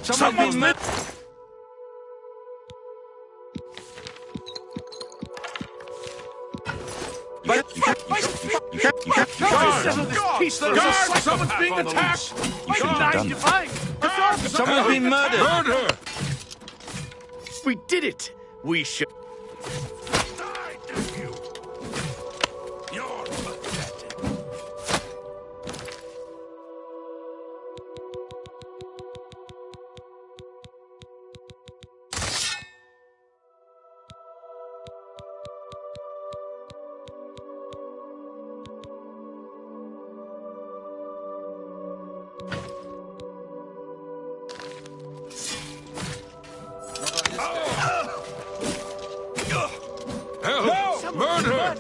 Someone's been... Someone's being attacked! You shouldn't have done that. Someone's been murdered! Murder! We did it! We should... Die, damn you! You're pathetic. Help! Murder!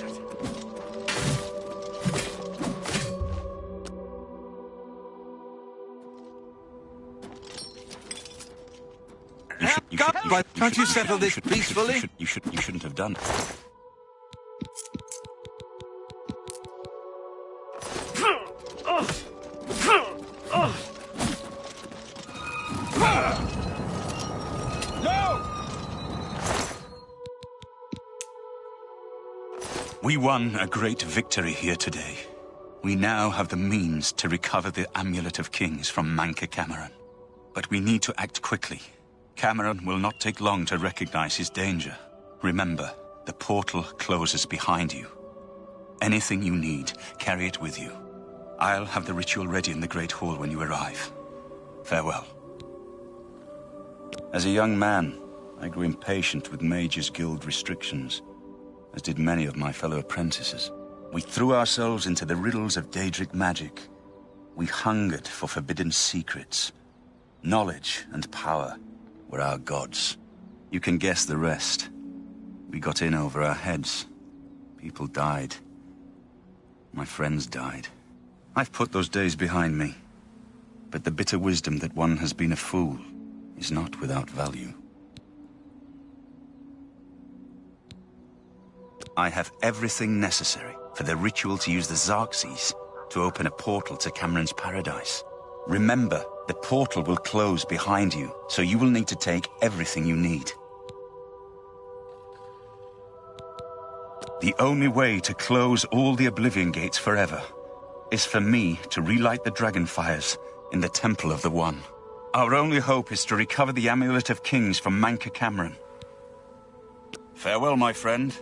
Can't you settle this peacefully? You shouldn't have done it. We won a great victory here today. We now have the means to recover the Amulet of Kings from Manca Cameron. But we need to act quickly. Cameron will not take long to recognize his danger. Remember, the portal closes behind you. Anything you need, carry it with you. I'll have the ritual ready in the Great Hall when you arrive. Farewell. As a young man, I grew impatient with Mages Guild restrictions, as did many of my fellow apprentices. We threw ourselves into the riddles of Daedric magic. We hungered for forbidden secrets. Knowledge and power were our gods. You can guess the rest. We got in over our heads. People died. My friends died. I've put those days behind me. But the bitter wisdom that one has been a fool is not without value. I have everything necessary for the ritual to use the Xarxes to open a portal to Cameron's paradise. Remember, the portal will close behind you, so you will need to take everything you need. The only way to close all the Oblivion gates forever is for me to relight the dragon fires in the Temple of the One. Our only hope is to recover the Amulet of Kings from Manca Cameron. Farewell, my friend.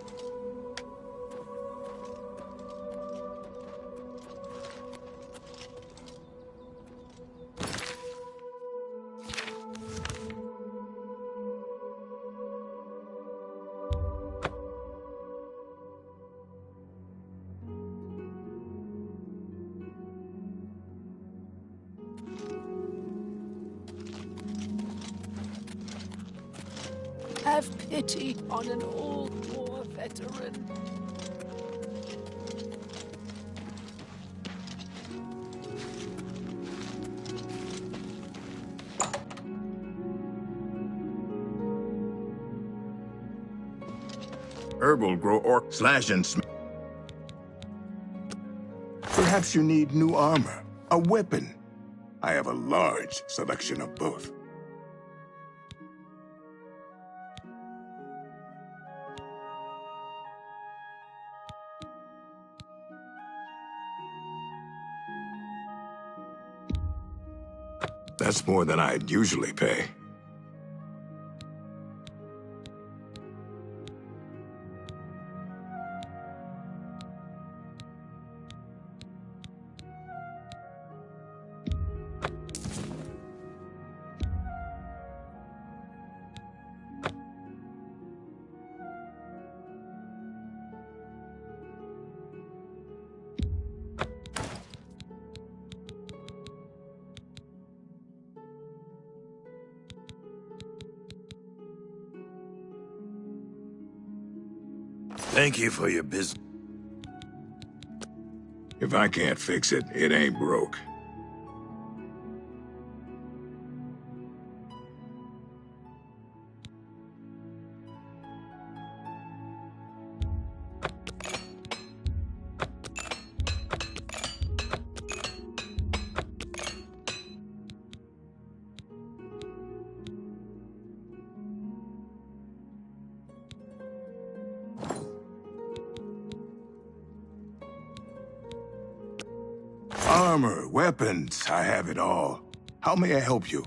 Have pity on an old war veteran. Herb will grow orc slash and smash. Perhaps you need new armor, a weapon. I have a large selection of both. That's more than I'd usually pay. Thank you for your business. If I can't fix it, it ain't broke. Armor, weapons, I have it all. How may I help you?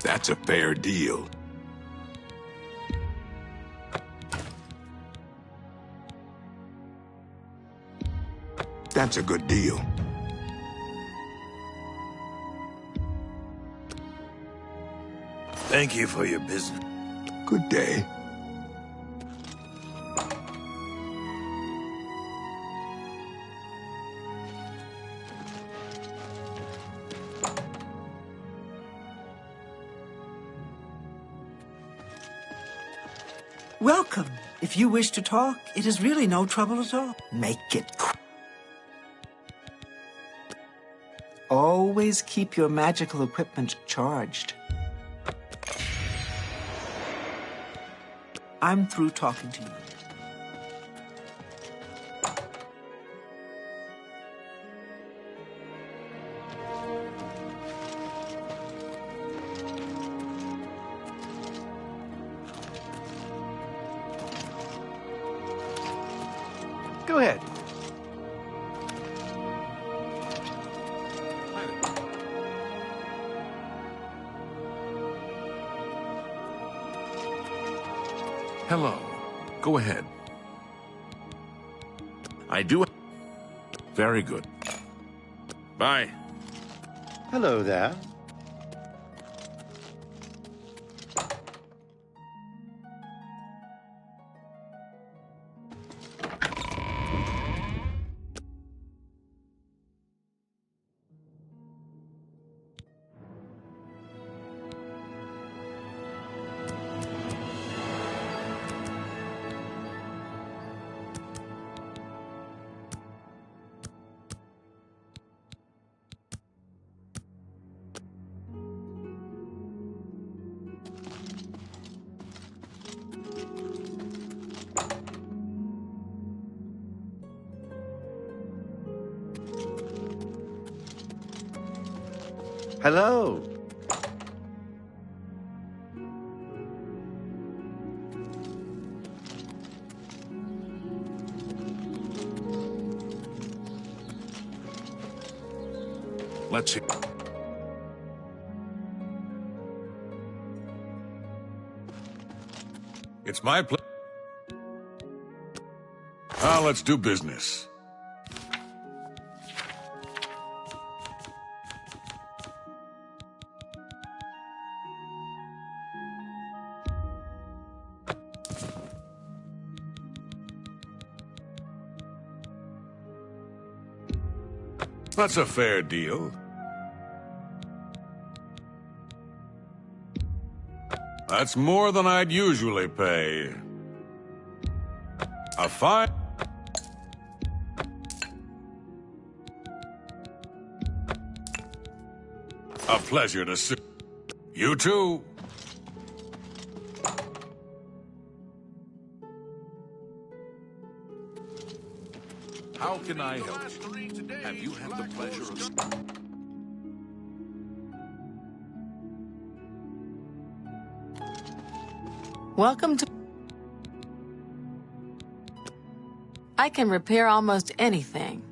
That's a fair deal. That's a good deal. Thank you for your business. Good day. Welcome. If you wish to talk, it is really no trouble at all. Make it quick. Always keep your magical equipment charged. I'm through talking to you. Go ahead. Hello. Go ahead. I do. Very good. Bye. Hello there. Hello. Let's see. It's my pleasure. Let's do business. That's a fair deal. That's more than I'd usually pay. A fine... A pleasure to see. You too. How can I help you? Have you had the pleasure of... Welcome to... I can repair almost anything.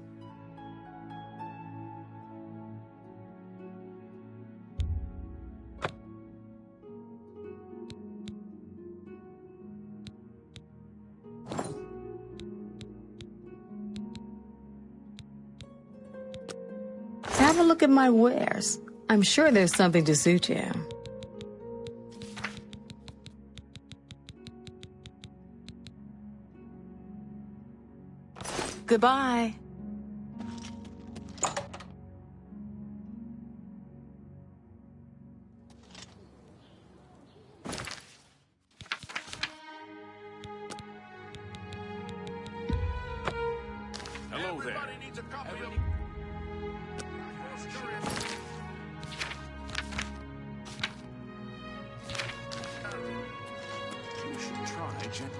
Have a look at my wares. I'm sure there's something to suit you. Goodbye. Hello there. Everybody needs a copy of...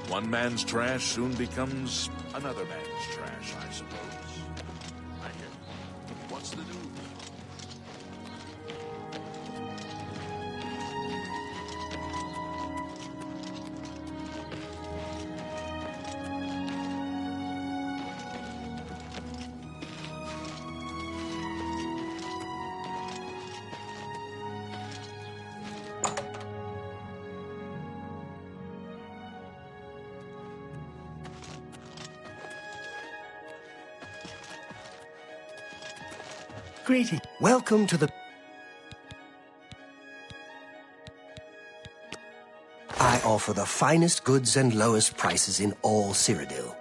One man's trash soon becomes another man's trash, I suppose. I hear you. What's the news? Greeting. Welcome to the... I offer the finest goods and lowest prices in all Cyrodiil.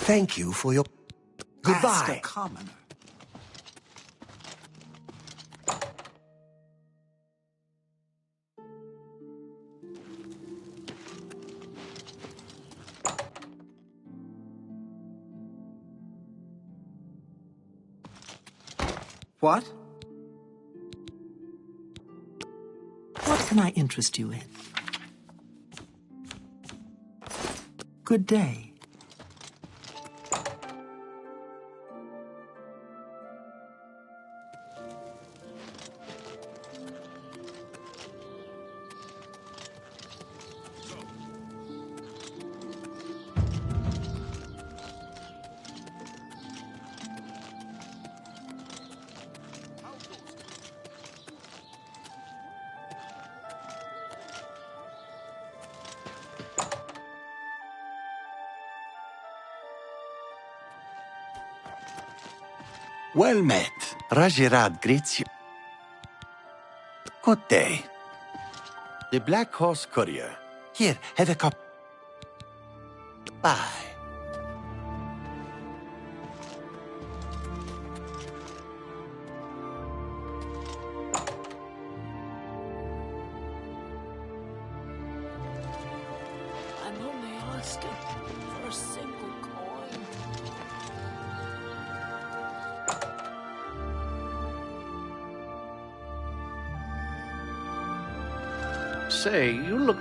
Thank you for your... Goodbye. Ask a commoner. What? What can I interest you in? Good day. Well met. Rajirad greets you. Good day. The Black Horse Courier. Here, have a cup. Bye. I'm only asking for a single coin. Say, you look...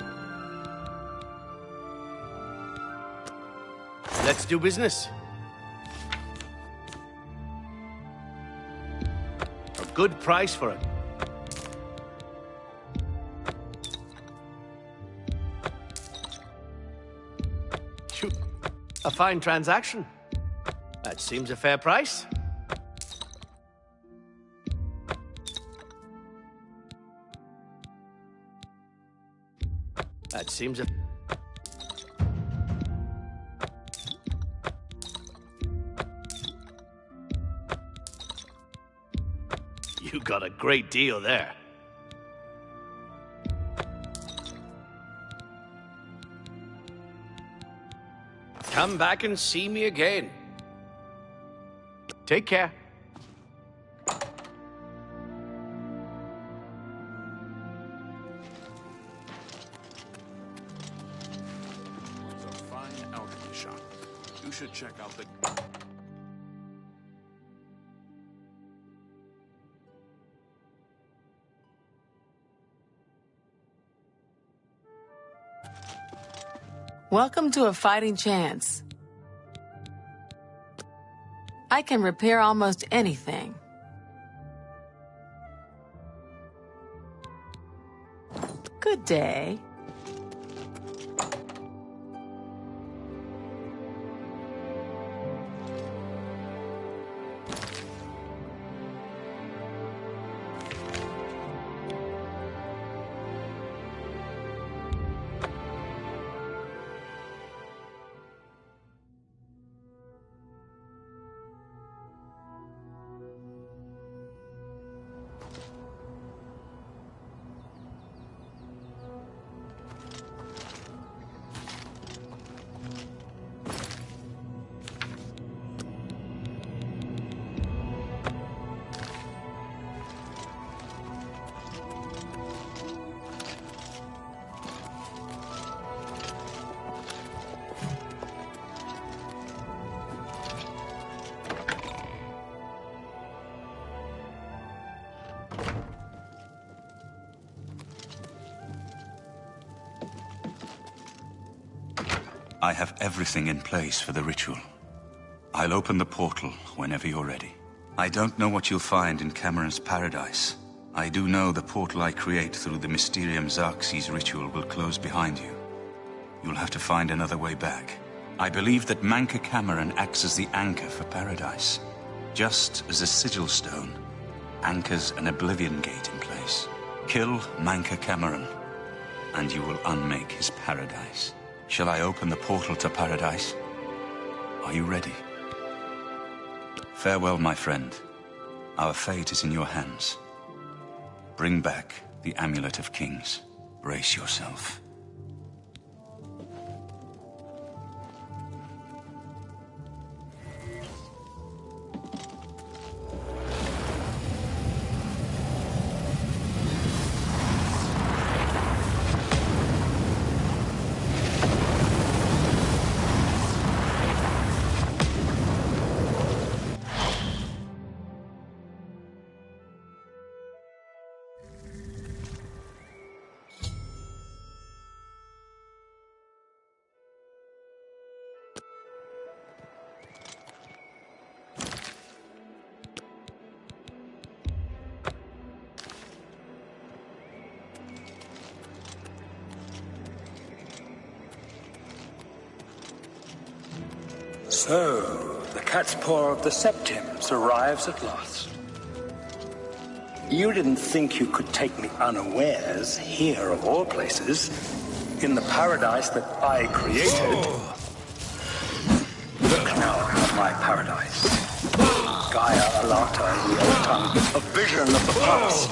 Let's do business. A good price for it. Phew. A fine transaction. That seems a fair price. That seems a... You got a great deal there. Come back and see me again. Take care. It's a fine alchemy shop. You should check out the... Welcome to a fighting chance. I can repair almost anything. Good day. I have everything in place for the ritual. I'll open the portal whenever you're ready. I don't know what you'll find in Cameron's paradise. I do know the portal I create through the Mysterium Xarxes ritual will close behind you. You'll have to find another way back. I believe that Manca Cameron acts as the anchor for paradise. Just as a sigil stone anchors an Oblivion gate in place. Kill Manca Cameron, and you will unmake his paradise. Shall I open the portal to paradise? Are you ready? Farewell, my friend. Our fate is in your hands. Bring back the Amulet of Kings. Brace yourself. So, the cat's paw of the Septims arrives at last. You didn't think you could take me unawares, here of all places, in the paradise that I created. Look now at my paradise. Gaia Alata in the old tongue, a vision of the past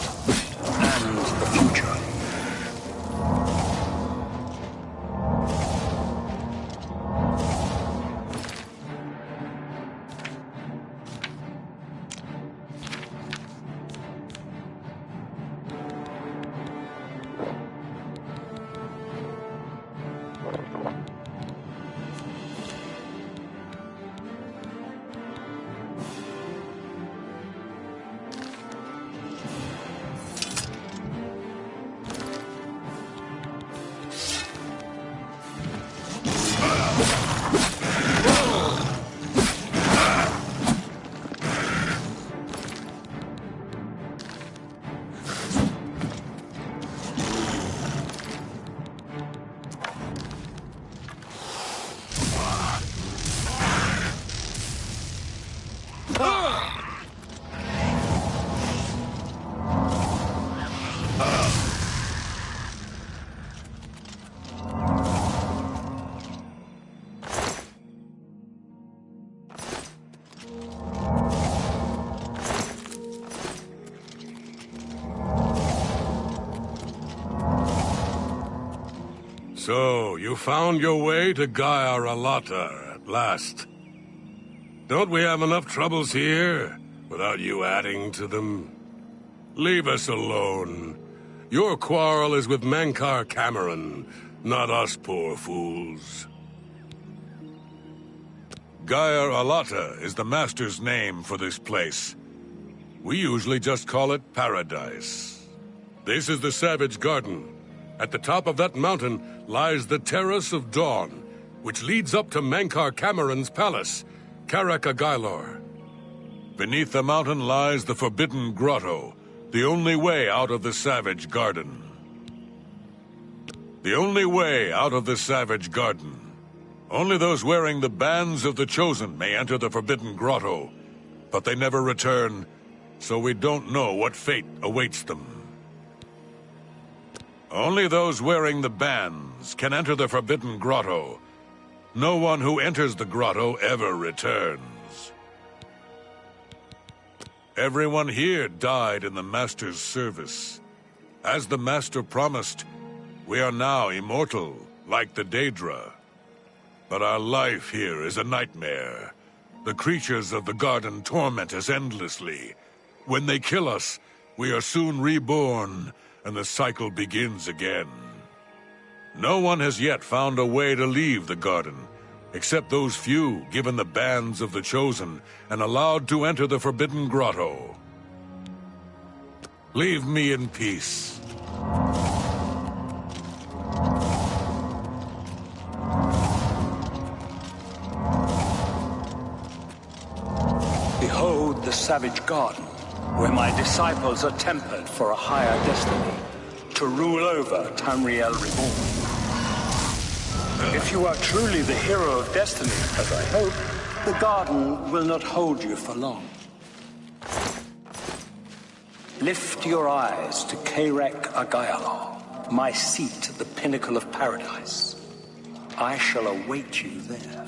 and the future. So, you found your way to Gaia Alata at last. Don't we have enough troubles here, without you adding to them? Leave us alone. Your quarrel is with Manca Cameron, not us poor fools. Gaia Alata is the Master's name for this place. We usually just call it Paradise. This is the Savage Garden. At the top of that mountain lies the Terrace of Dawn, which leads up to Manca Cameron's palace, Caracagailor. Beneath the mountain lies the Forbidden Grotto, the only way out of the Savage Garden. The only way out of the Savage Garden. Only those wearing the bands of the Chosen may enter the Forbidden Grotto, but they never return, so we don't know what fate awaits them. Only those wearing the bands can enter the Forbidden Grotto. No one who enters the grotto ever returns. Everyone here died in the Master's service. As the Master promised, we are now immortal, like the Daedra. But our life here is a nightmare. The creatures of the garden torment us endlessly. When they kill us, we are soon reborn, and the cycle begins again. No one has yet found a way to leave the garden, except those few given the bands of the Chosen and allowed to enter the Forbidden Grotto. Leave me in peace. Behold the savage garden, where my disciples are tempered for a higher destiny, to rule over Tamriel Reborn. If you are truly the hero of destiny, as I hope, the garden will not hold you for long. Lift your eyes to Kairek Agayalor, my seat at the pinnacle of paradise. I shall await you there.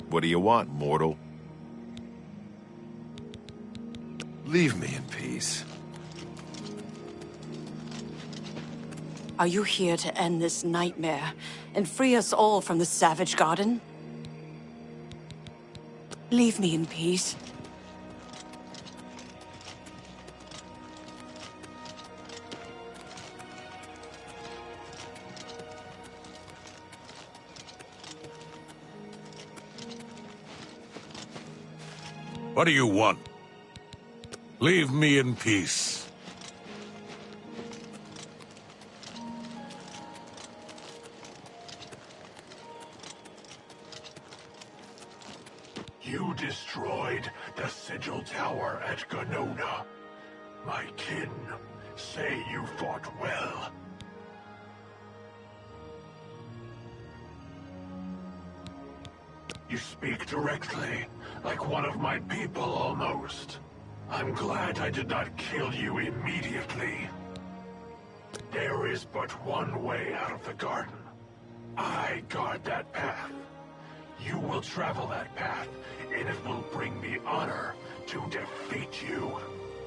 What do you want, mortal? Leave me in peace. Are you here to end this nightmare and free us all from the Savage Garden? Leave me in peace. What do you want? Leave me in peace. You destroyed the Sigil Tower at Ganona. My kin say you fought well. You speak directly, like one of my people almost. I'm glad I did not kill you immediately. There is but one way out of the garden. I guard that path. You will travel that path, and it will bring me honor to defeat you.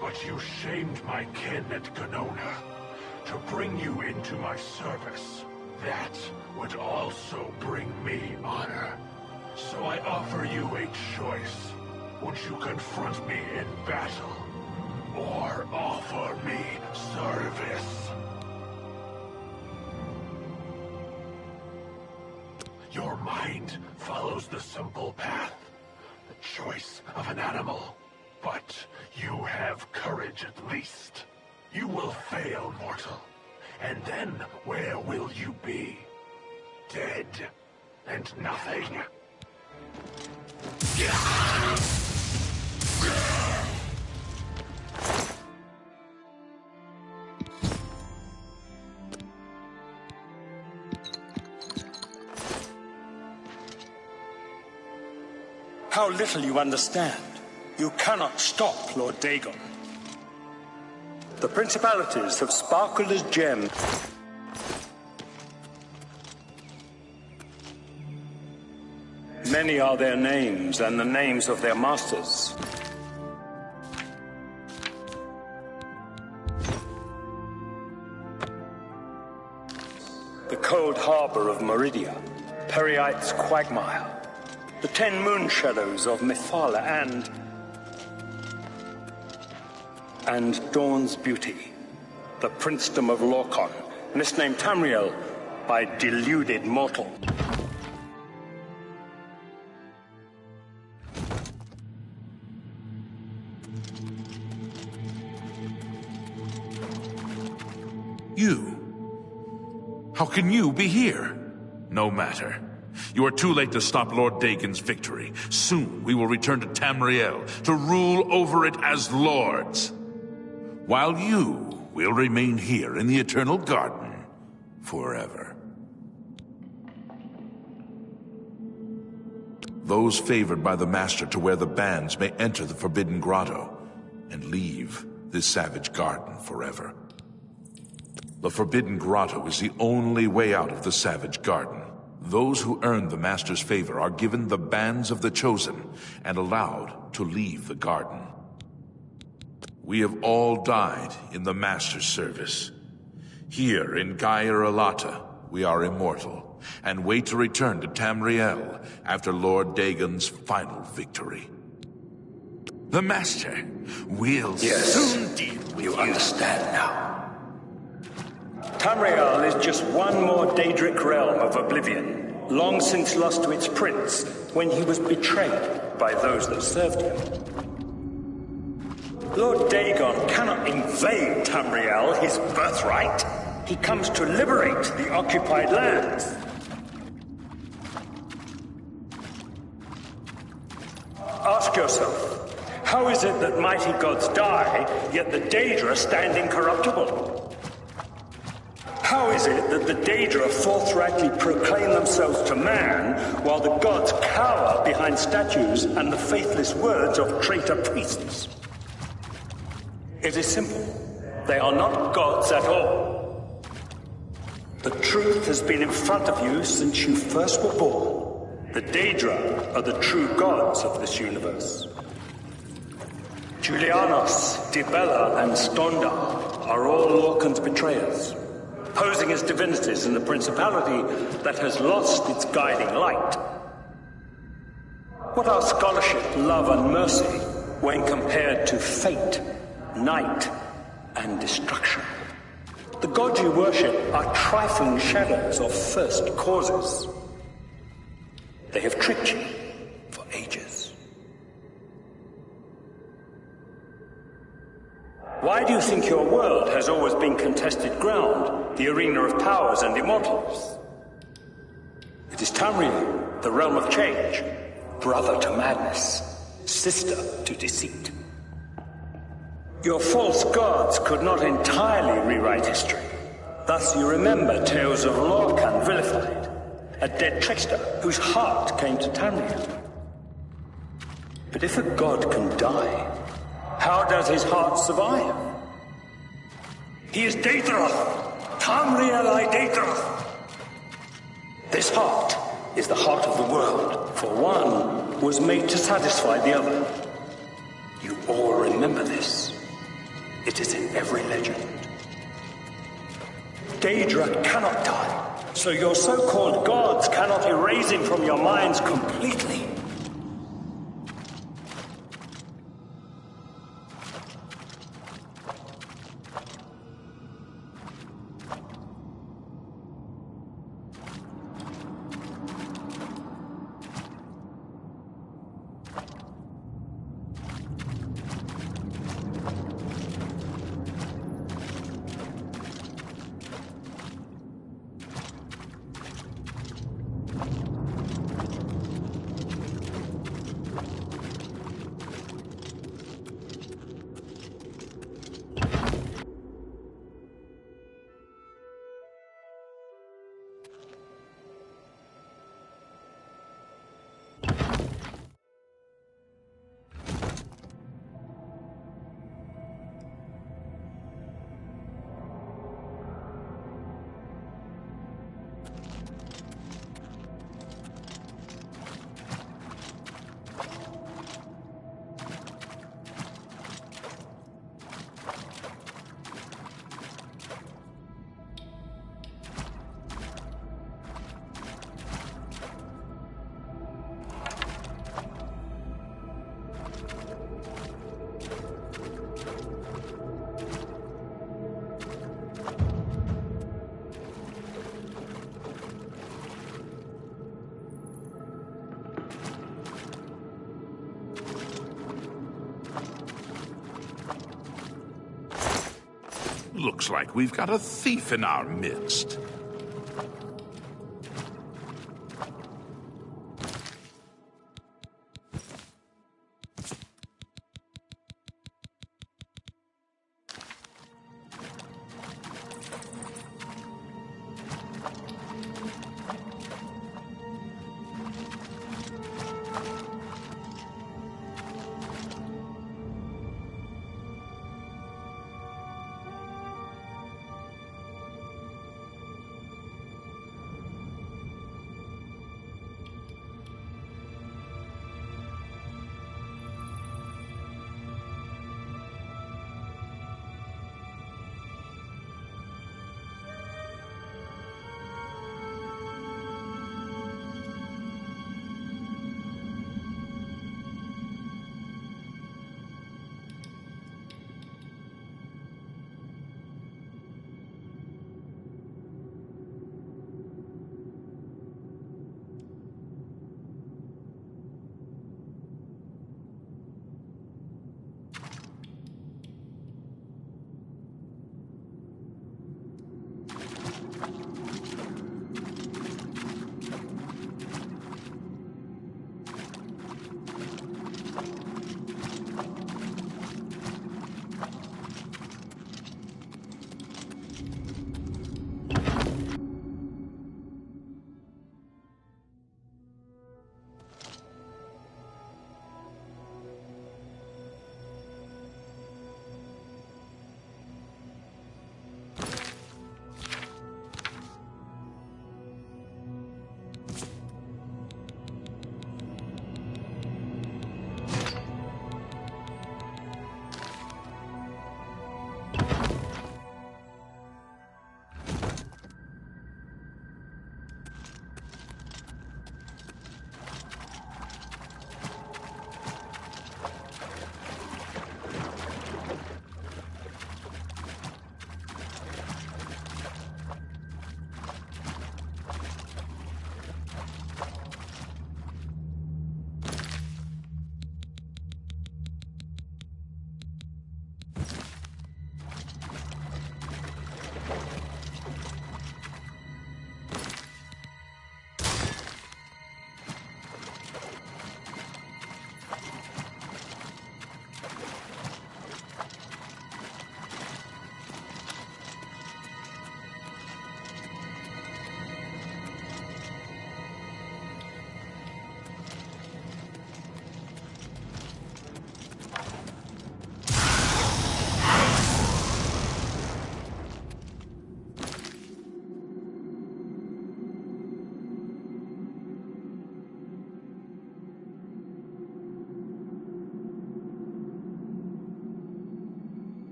But you shamed my kin at Ganona. To bring you into my service, that would also bring me honor. So I offer you a choice. Would you confront me in battle, or offer me service? Your mind follows the simple path, the choice of an animal. But you have courage at least. You will fail, mortal. And then where will you be? Dead and nothing. How little you understand. You cannot stop Lord Dagon. The principalities have sparkled as gems. Many are their names and the names of their masters. The cold harbor of Meridia, Periite's quagmire, the 10 moon shadows of Mephala and Dawn's beauty, the princedom of Lorkon, misnamed Tamriel by deluded mortal. You? How can you be here? No matter. You are too late to stop Lord Dagon's victory. Soon we will return to Tamriel to rule over it as lords. While you will remain here in the Eternal Garden forever. Those favored by the Master to wear the bands may enter the Forbidden Grotto and leave this savage garden forever. The Forbidden Grotto is the only way out of the Savage Garden. Those who earn the Master's favor are given the Bands of the Chosen and allowed to leave the garden. We have all died in the Master's service. Here in Gaia Alata, we are immortal, and wait to return to Tamriel after Lord Dagon's final victory. The Master will soon deal with you. Understand now. Tamriel is just one more Daedric realm of Oblivion, long since lost to its prince when he was betrayed by those that served him. Lord Dagon cannot invade Tamriel, his birthright. He comes to liberate the occupied lands. Ask yourself, how is it that mighty gods die, yet the Daedra stand incorruptible? How is it that the Daedra forthrightly proclaim themselves to man, while the gods cower behind statues and the faithless words of traitor priests? It is simple. They are not gods at all. The truth has been in front of you since you first were born. The Daedra are the true gods of this universe. Julianos, Dibella, and Stondar are all Lorcan's betrayers, posing as divinities in the principality that has lost its guiding light. What are scholarship, love, and mercy when compared to fate, night, and destruction? The gods you worship are trifling shadows of first causes. They have tricked you for ages. Why do you think your world has always been contested ground, the arena of powers and immortals? It is Tamriel, the realm of change, brother to madness, sister to deceit. Your false gods could not entirely rewrite history. Thus you remember tales of Lorcan vilified, a dead trickster whose heart came to Tamriel. But if a god can die, how does his heart survive? He is Daedroth, Tamriel I Daedroth. This heart is the heart of the world, for one was made to satisfy the other. You all remember this. It is in every legend. Daedra cannot die, so your so-called gods cannot erase him from your minds completely. Looks like we've got a thief in our midst.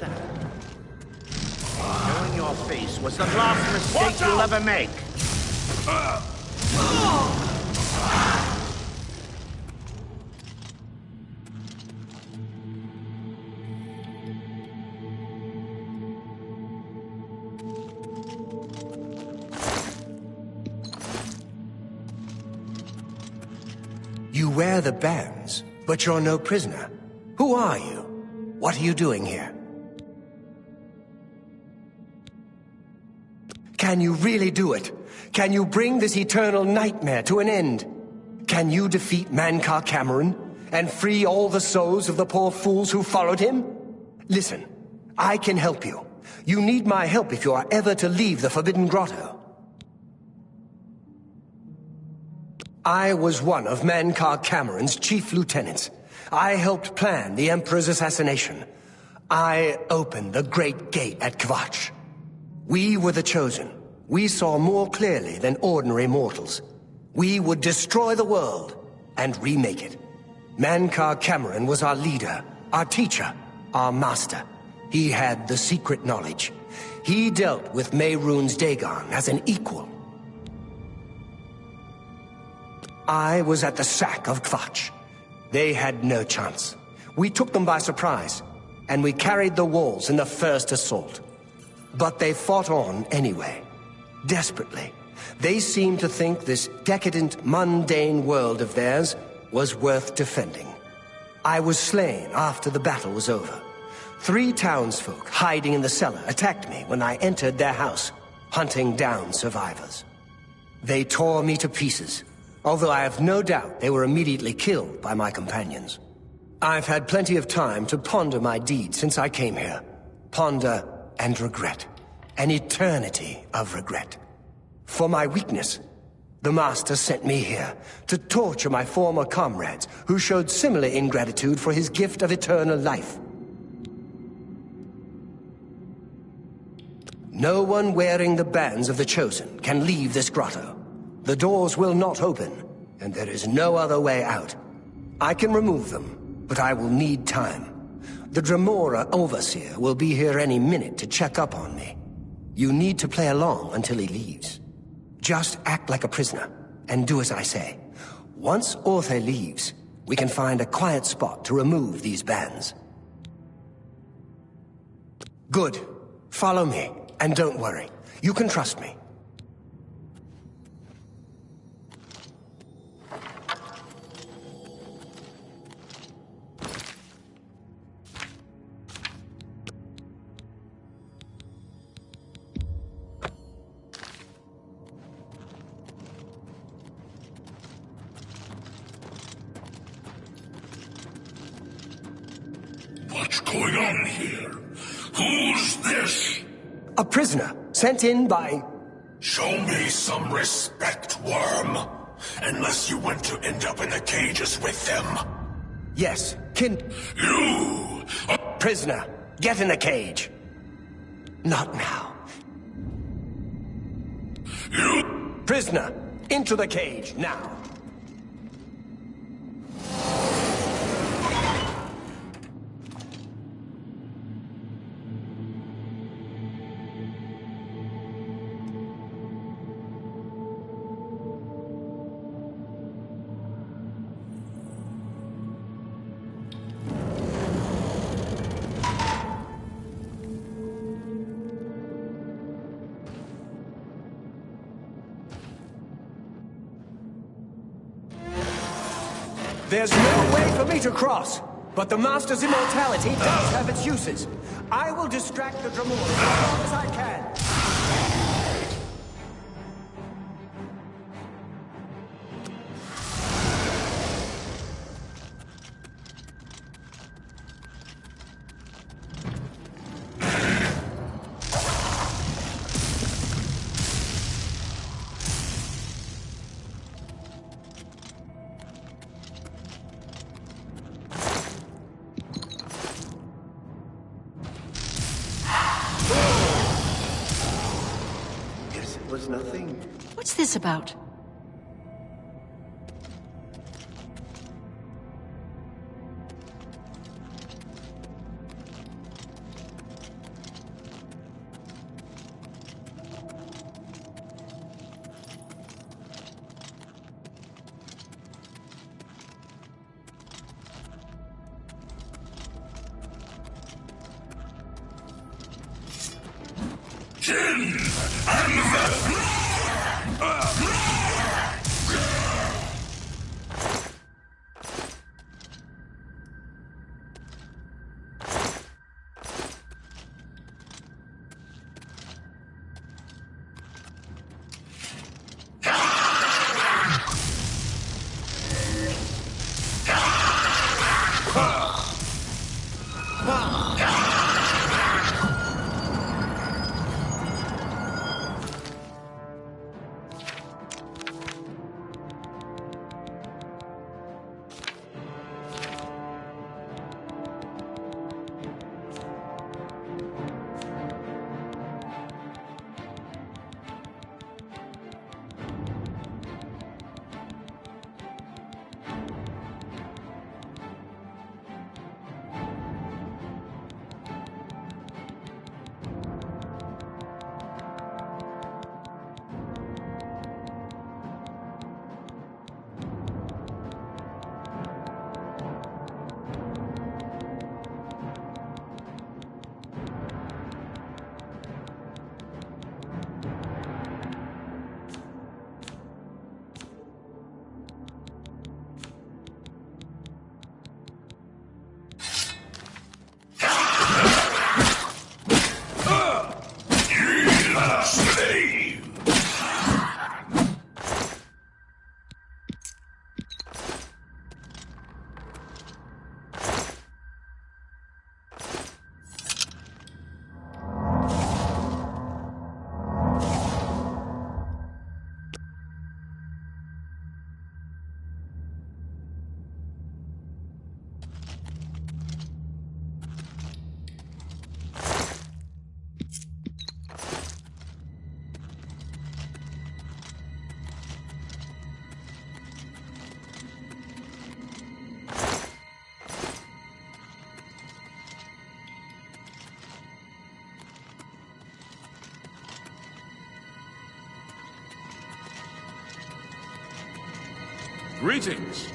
understand. Showing your face was the last mistake you'll ever make. You wear the bands, but you're no prisoner. Who are you? What are you doing here? Can you really do it? Can you bring this eternal nightmare to an end? Can you defeat Mankar Cameron and free all the souls of the poor fools who followed him? Listen, I can help you. You need my help if you are ever to leave the Forbidden Grotto. I was one of Mankar Cameron's chief lieutenants. I helped plan the Emperor's assassination. I opened the Great Gate at Kvatch. We were the chosen. We saw more clearly than ordinary mortals. We would destroy the world and remake it. Mankar Cameron was our leader, our teacher, our master. He had the secret knowledge. He dealt with Mehrunes Dagon as an equal. I was at the sack of Kvatch. They had no chance. We took them by surprise, and we carried the walls in the first assault. But they fought on anyway, desperately. They seemed to think this decadent, mundane world of theirs was worth defending. I was slain after the battle was over. 3 townsfolk hiding in the cellar attacked me when I entered their house, hunting down survivors. They tore me to pieces, although I have no doubt they were immediately killed by my companions. I've had plenty of time to ponder my deeds since I came here. Ponder and regret. An eternity of regret. For my weakness, the Master sent me here to torture my former comrades who showed similar ingratitude for his gift of eternal life. No one wearing the bands of the Chosen can leave this grotto. The doors will not open, and there is no other way out. I can remove them, but I will need time. The Dremora Overseer will be here any minute to check up on me. You need to play along until he leaves. Just act like a prisoner, and do as I say. Once Orthe leaves, we can find a quiet spot to remove these bands. Good. Follow me, and don't worry. You can trust me. What's going on here? Who's this? A prisoner, sent in by... Show me some respect, worm. Unless you want to end up in the cages with them. Yes, You! Prisoner, get in the cage. Not now. You! Prisoner, into the cage, now. There's no way for me to cross, but the Master's immortality does have its uses. I will distract the Dremora as long as I can. Was nothing. What's this about? Jin and Greetings.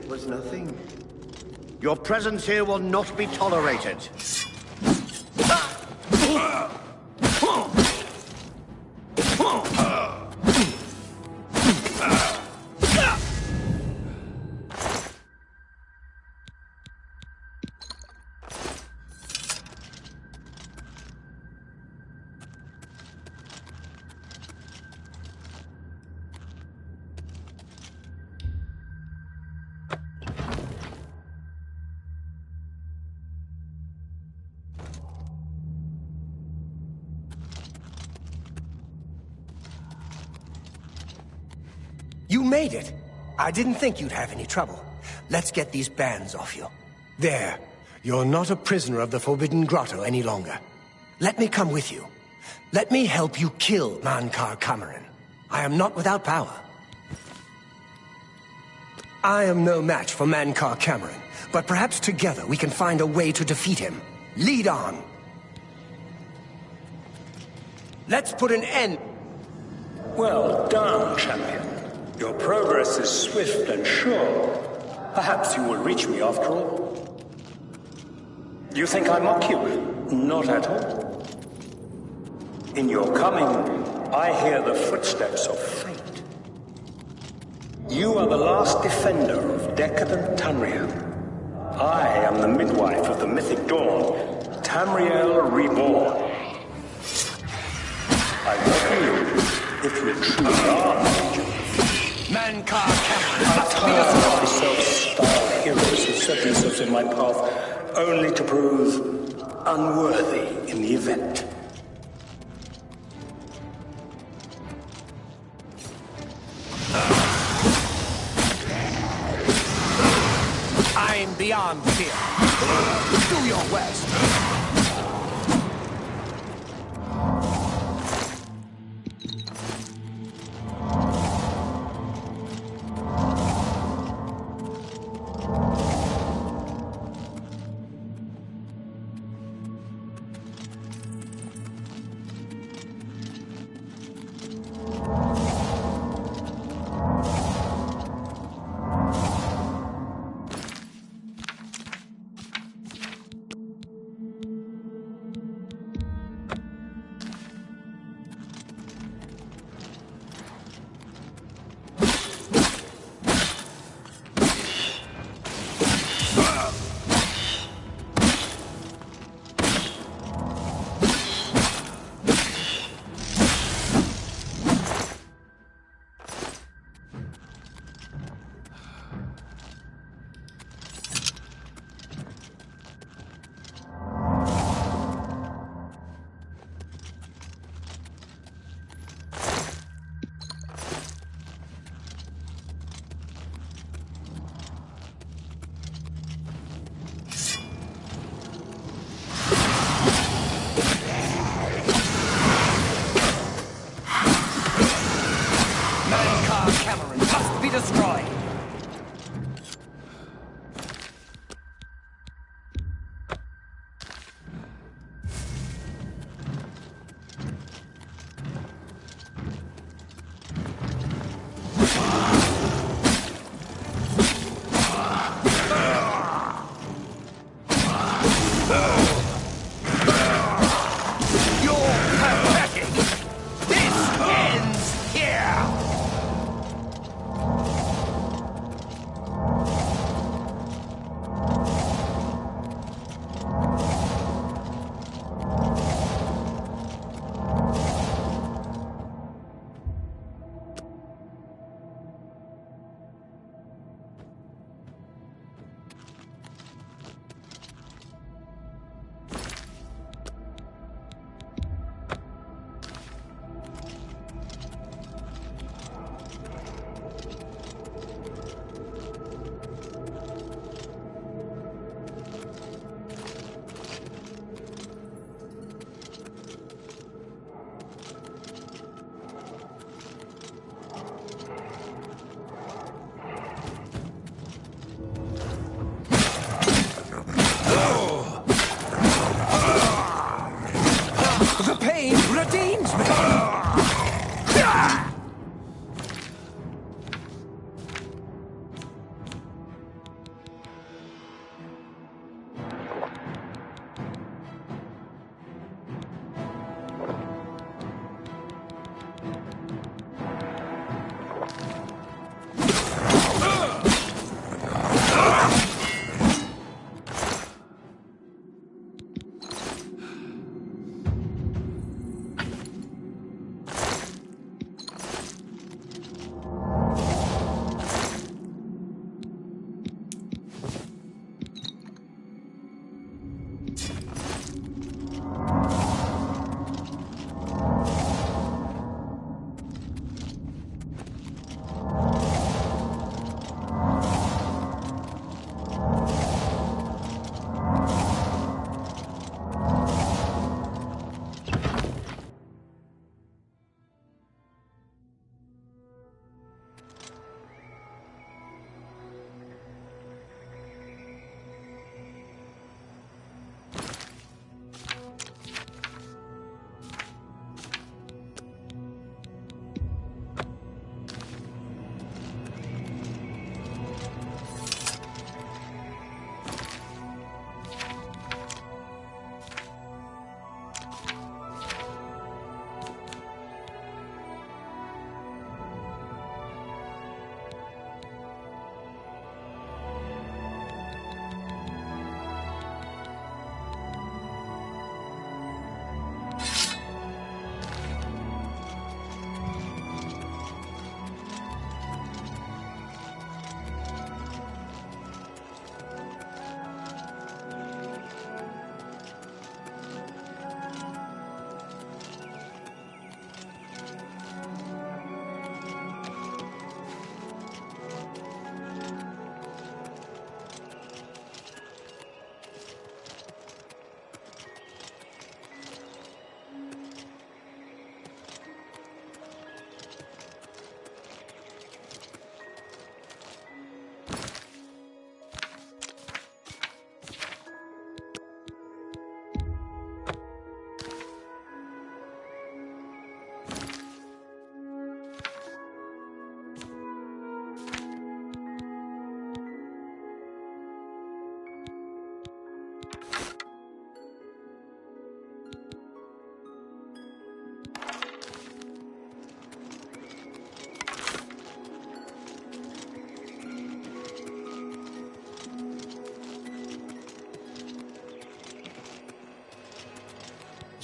It was nothing. Your presence here will not be tolerated. You made it. I didn't think you'd have any trouble. Let's get these bands off you. There. You're not a prisoner of the Forbidden Grotto any longer. Let me come with you. Let me help you kill Mankar Cameron. I am not without power. I am no match for Mankar Cameron, but perhaps together we can find a way to defeat him. Lead on. Let's put an end. Well done, champion. Your progress is swift and sure. Perhaps you will reach me after all. You think I mock you? Not at all. In your coming, I hear the footsteps of fate. You are the last defender of decadent Tamriel. I am the midwife of the mythic dawn, Tamriel reborn. I welcome you, if you truly are Legion. Mankar Cameron! I'm tired of the self-styled heroes who set themselves in my path only to prove unworthy in the event. beyond fear. Do your worst. Destroyed.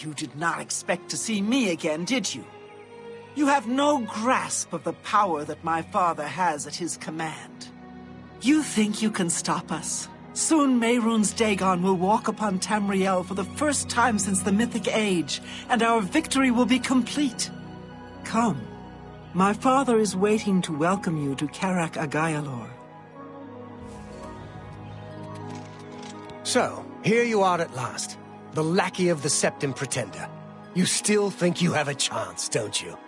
You did not expect to see me again, did you? You have no grasp of the power that my father has at his command. You think you can stop us? Soon Mehrunes Dagon will walk upon Tamriel for the first time since the Mythic Age, and our victory will be complete. Come. My father is waiting to welcome you to Karak Agayalor. So, here you are at last. The lackey of the Septim Pretender. You still think you have a chance, don't you?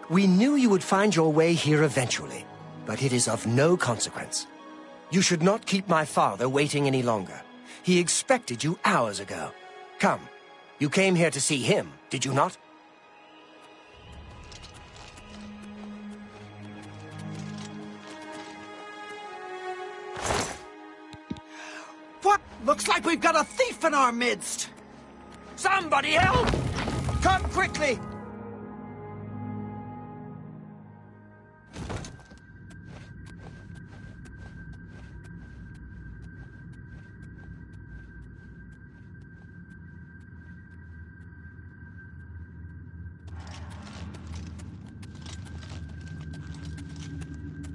We knew you would find your way here eventually, but it is of no consequence. You should not keep my father waiting any longer. He expected you hours ago. Come, you came here to see him, did you not? What? Looks like we've got a thief in our midst! Somebody help! Come quickly!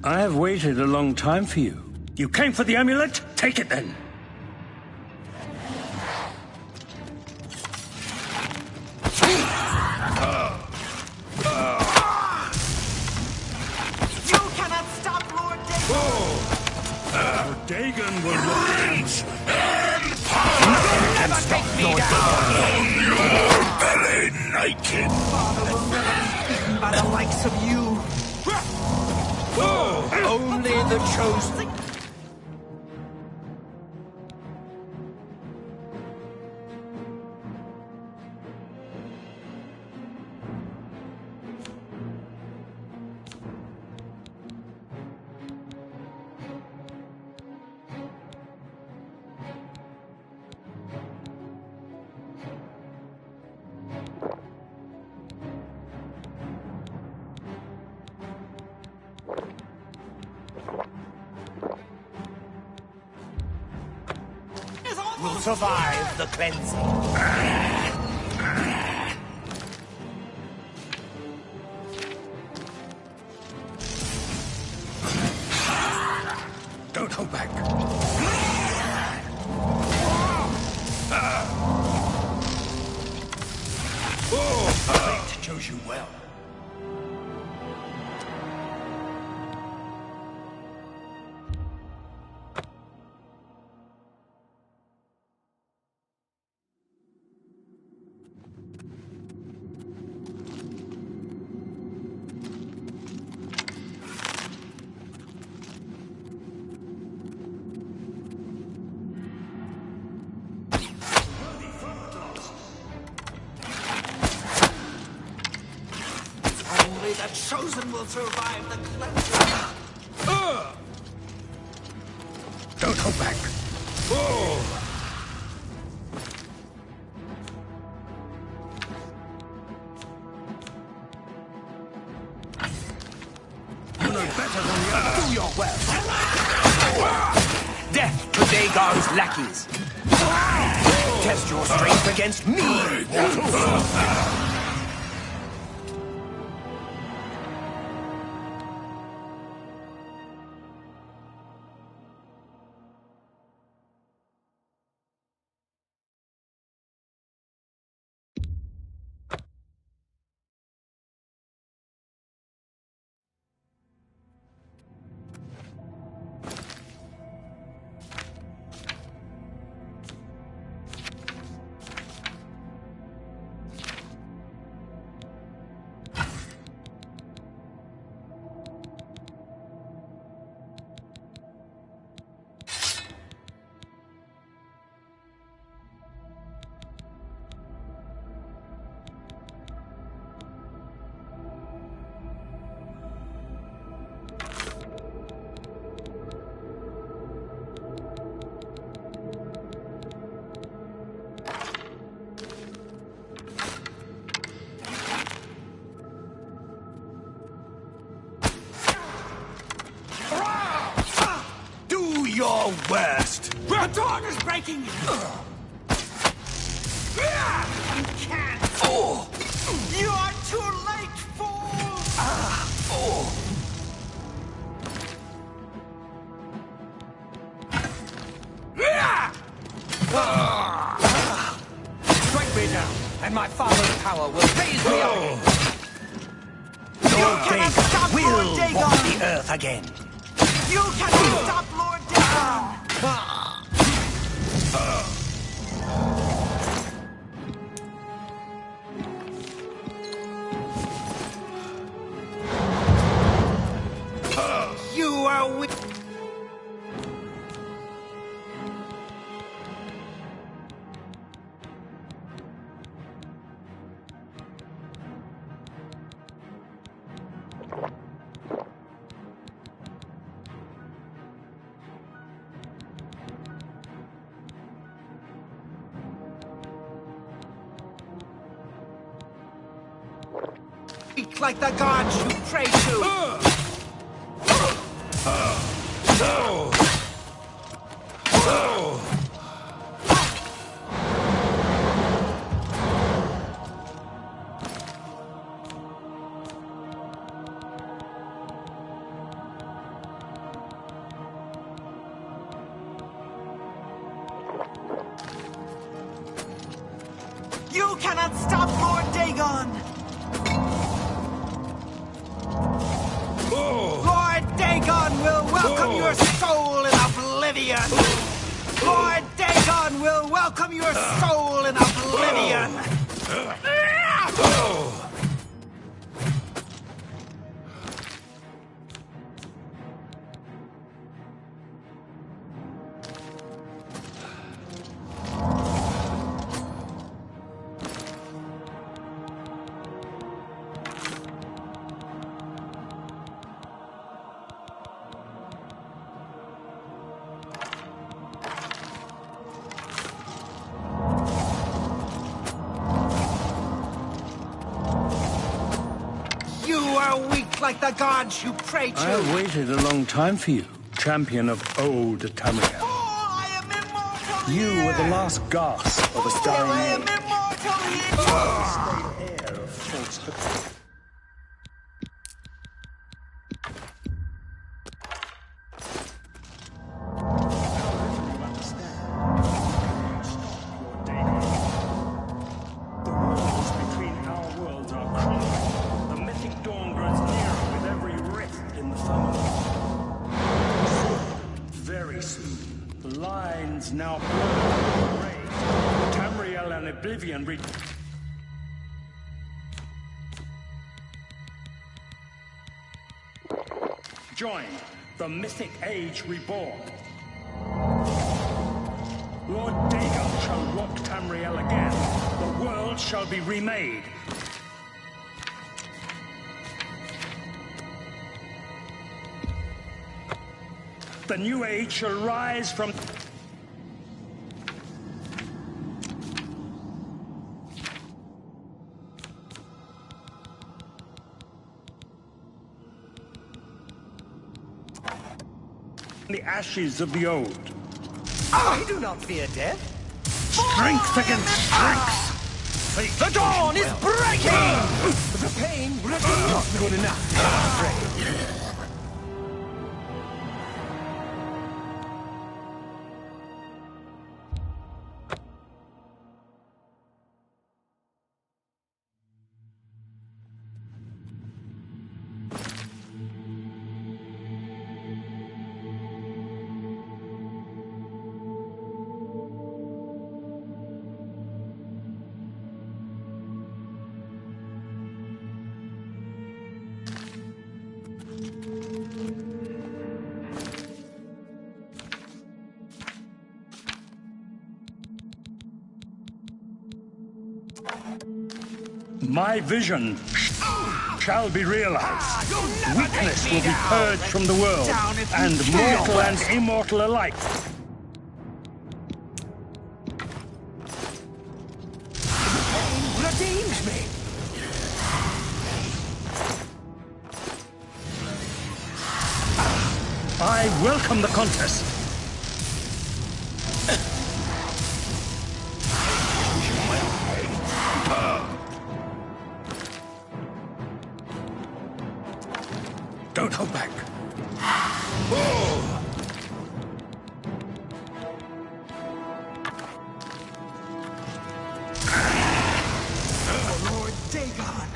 I have waited a long time for you. You came for the amulet? Take it then. You cannot stop Lord Dagon! Lord Dagon will rise. You'll never take me down! On your belly, naked. Father will never be beaten by the likes of you. Only the chosen. Will survive the cleansing. Don't hold back. Fate chose you well. Only the chosen will survive the cleansing. Don't hold back. You know better than the others. Do your worst. Death to Dagon's lackeys. Test your strength against me, mortals. Your worst. The dawn is breaking! You can't knock me down, and my father's power will raise me up. Lord Dagon will walk the earth again. You cannot stop Lord Dagon! You are weak. Like the gods you pray to. You cannot stop Lord Dagon! Lord Dagon will welcome your soul in Oblivion! Lord Dagon will welcome your soul in Oblivion! Like the gods you pray to. I have waited a long time for you, champion of old Tamriel. I am immortal You here. were the last gasp of a dying I am age. immortal here. Stayed heir of falsehood. Now blurred, Tamriel and Oblivion join the mythic age reborn. Lord Dagon shall rock Tamriel again. The world shall be remade. The new age shall rise from the ashes of the old. I do not fear death. Strength against strength. The dawn is breaking! The pain not good enough, I'm afraid. My vision shall be realized. Weakness will be purged from the world, and mortal and immortal alike. Redeemed me. I welcome the contest. Don't hold back. Dagon!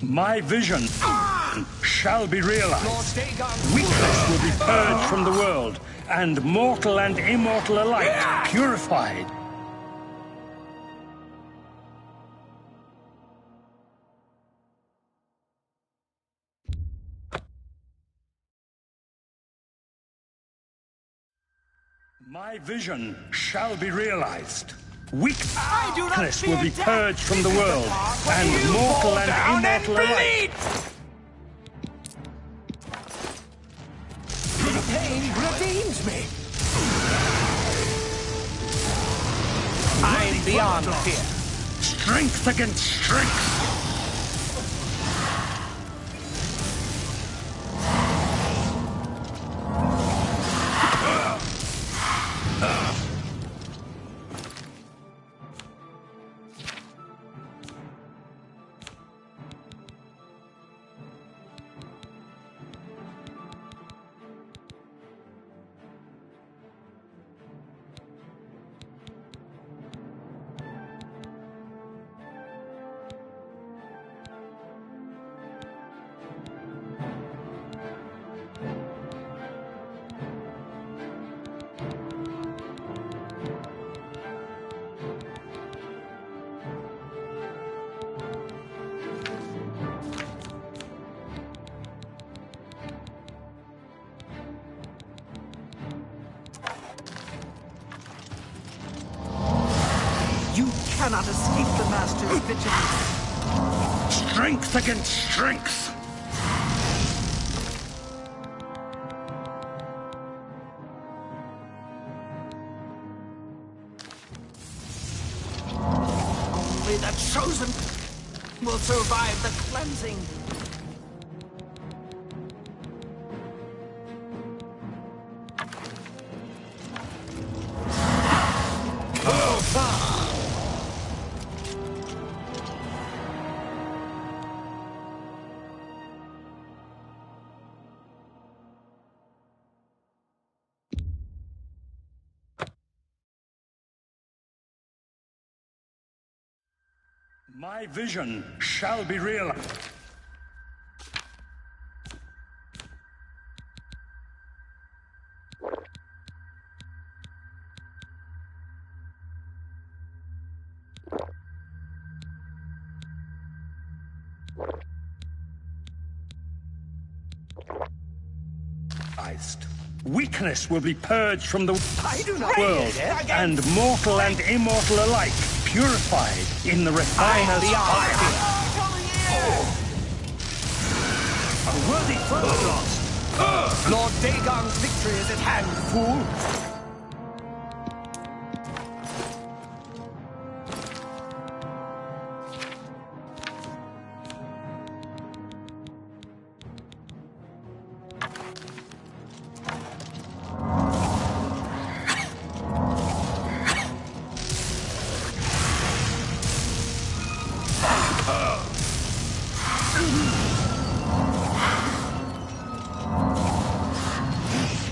My vision shall be realized. Weakness will be purged from the world, and mortal and immortal alike purified. My vision shall be realized. Weakness will be purged from the world, and mortal and immortal alike. Pain redeems me. I'm beyond fear. Strength against strength. Cannot escape the Master's vigilance. Strength against strength. Only the chosen will survive the cleansing. My vision shall be realized. Weakness will be purged from the world, and mortal and immortal alike purified in the refiner's fire. A worthy foe lost. Lord Dagon's victory is at hand, fool.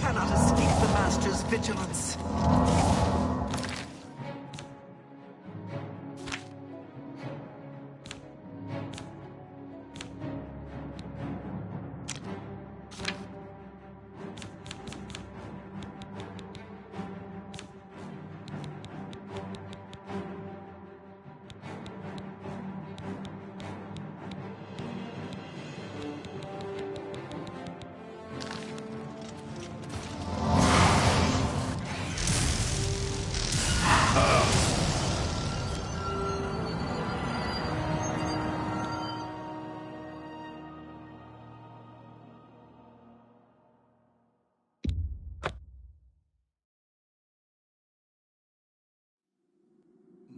Cannot escape the Master's vigilance.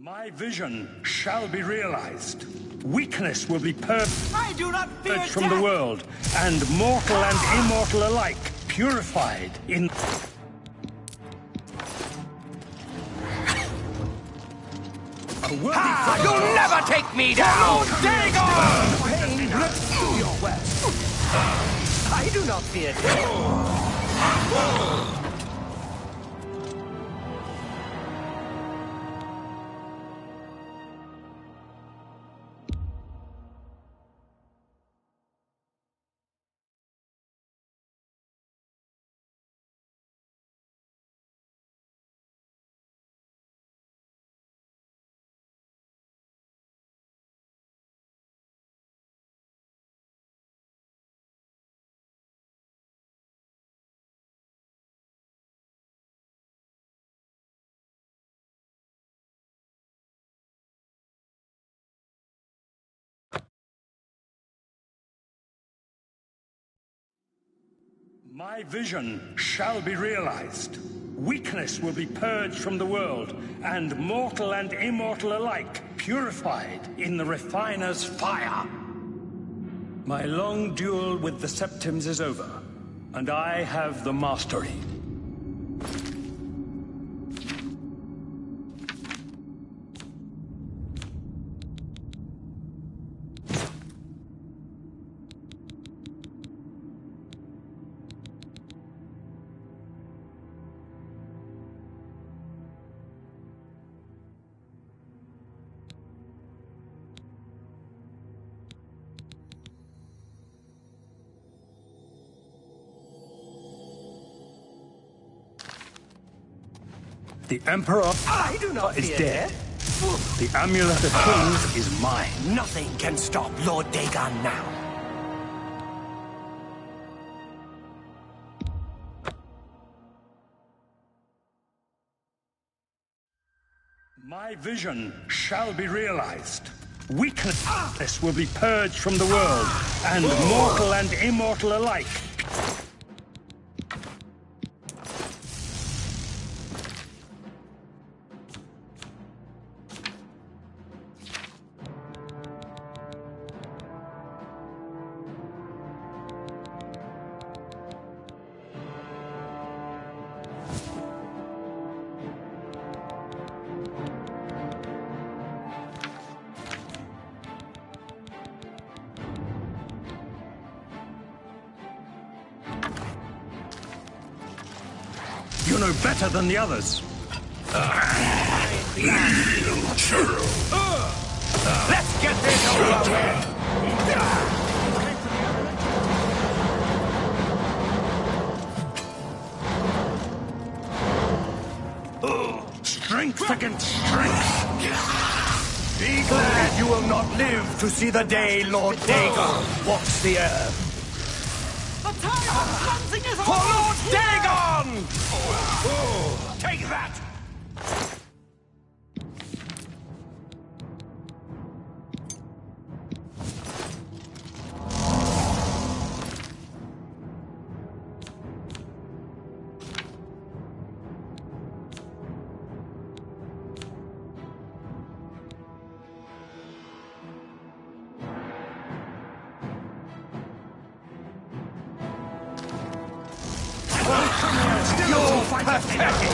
My vision shall be realized. Weakness will be purged I do not fear from death. the world, and mortal and immortal alike purified in... You'll never take me down! Dagon! Pain rips through your west. I do not fear death. My vision shall be realized. Weakness will be purged from the world, and mortal and immortal alike purified in the refiner's fire. My long duel with the Septims is over, and I have the mastery. The Emperor I do not is fear dead. death. The Amulet of Kings is mine. Nothing can stop Lord Dagon now. My vision shall be realized. Weakness will be purged from the world, and mortal and immortal alike. You know better than the others. Let's get this over with! Strength against strength. Be glad you will not live to see the day Lord Dagon walks the earth. The time of cleansing is For over! Lord Dagon! Take that! You're pathetic!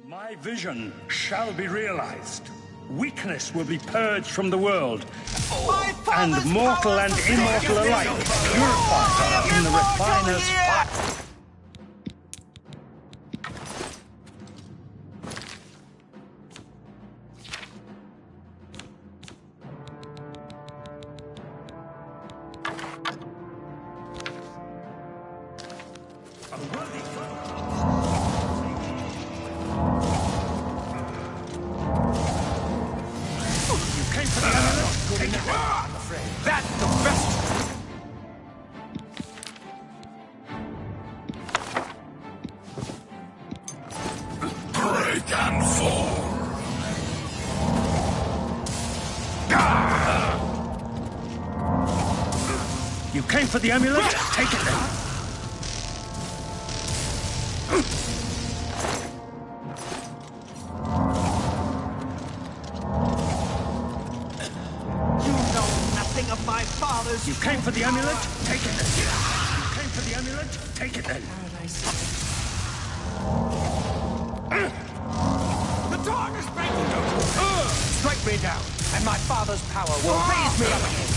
My vision shall be realized. Weakness will be purged from the world, and mortal and immortal alike purified in the refiner's fire. That's the best! and fall. You came for the amulet? Take it then. You know nothing of my father's... You came for the amulet? Take it then. You came for the amulet? Take it then. The dawn is breaking out! Strike me down, and my father's power will raise me up again.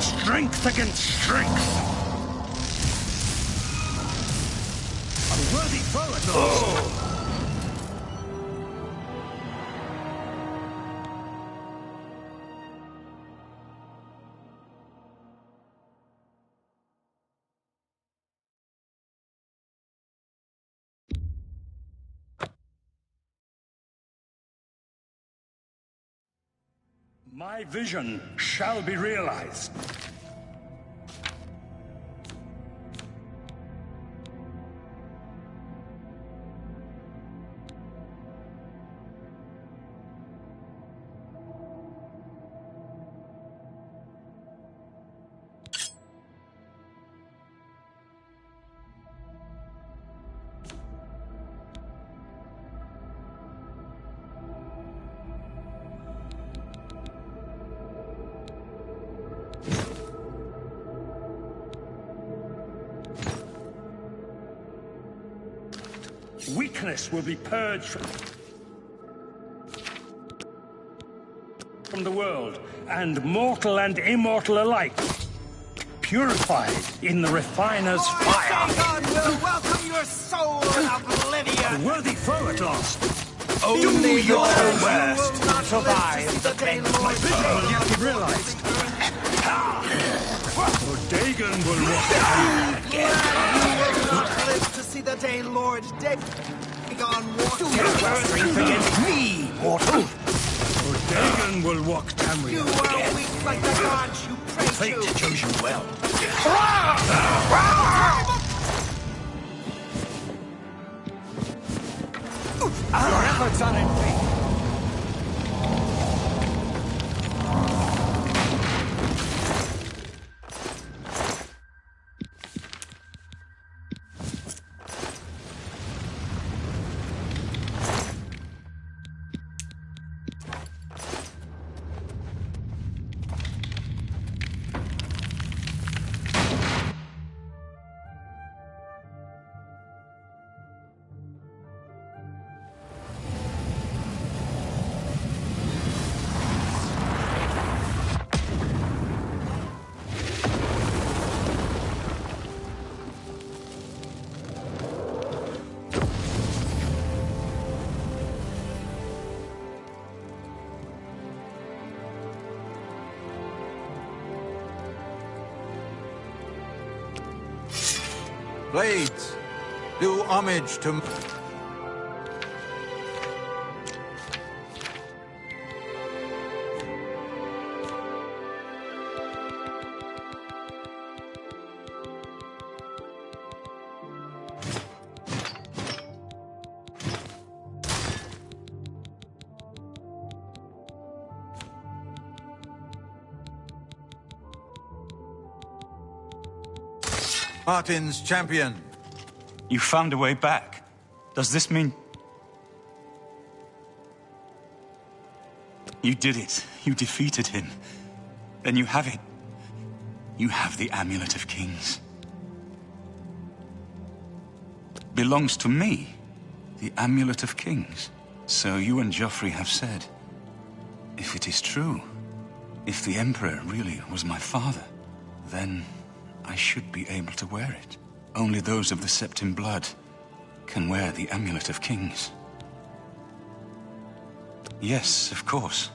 Strength against strength. A worthy foe at last. My vision shall be realized. Weakness will be purged from the world, and mortal and immortal alike purified in the refiner's fire. God will welcome your soul in Oblivion. A worthy foe at last. Do your worst to survive the pain. My vision will yet be realized. Dagon will walk You will not live to see the day Lord Dagon walks. Do your strength against me, mortal. Dagon will walk Tamriel. You are weak like the gods you pray to. Fate chose you well. Your efforts are in vain. Blades, do homage to... Martin's champion. You found a way back. Does this mean... You did it. You defeated him. Then you have it. You have the Amulet of Kings. Belongs to me. The Amulet of Kings. So you and Joffrey have said. If it is true, if the Emperor really was my father, then I should be able to wear it. Only those of the Septim blood can wear the Amulet of Kings. Yes, of course.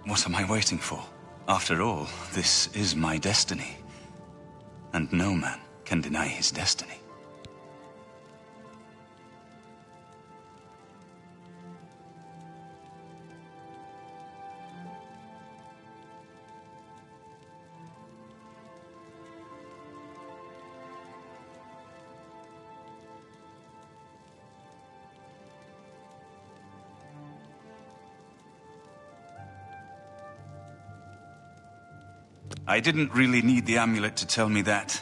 What am I waiting for? After all, this is my destiny. And no man can deny his destiny. I didn't really need the amulet to tell me that.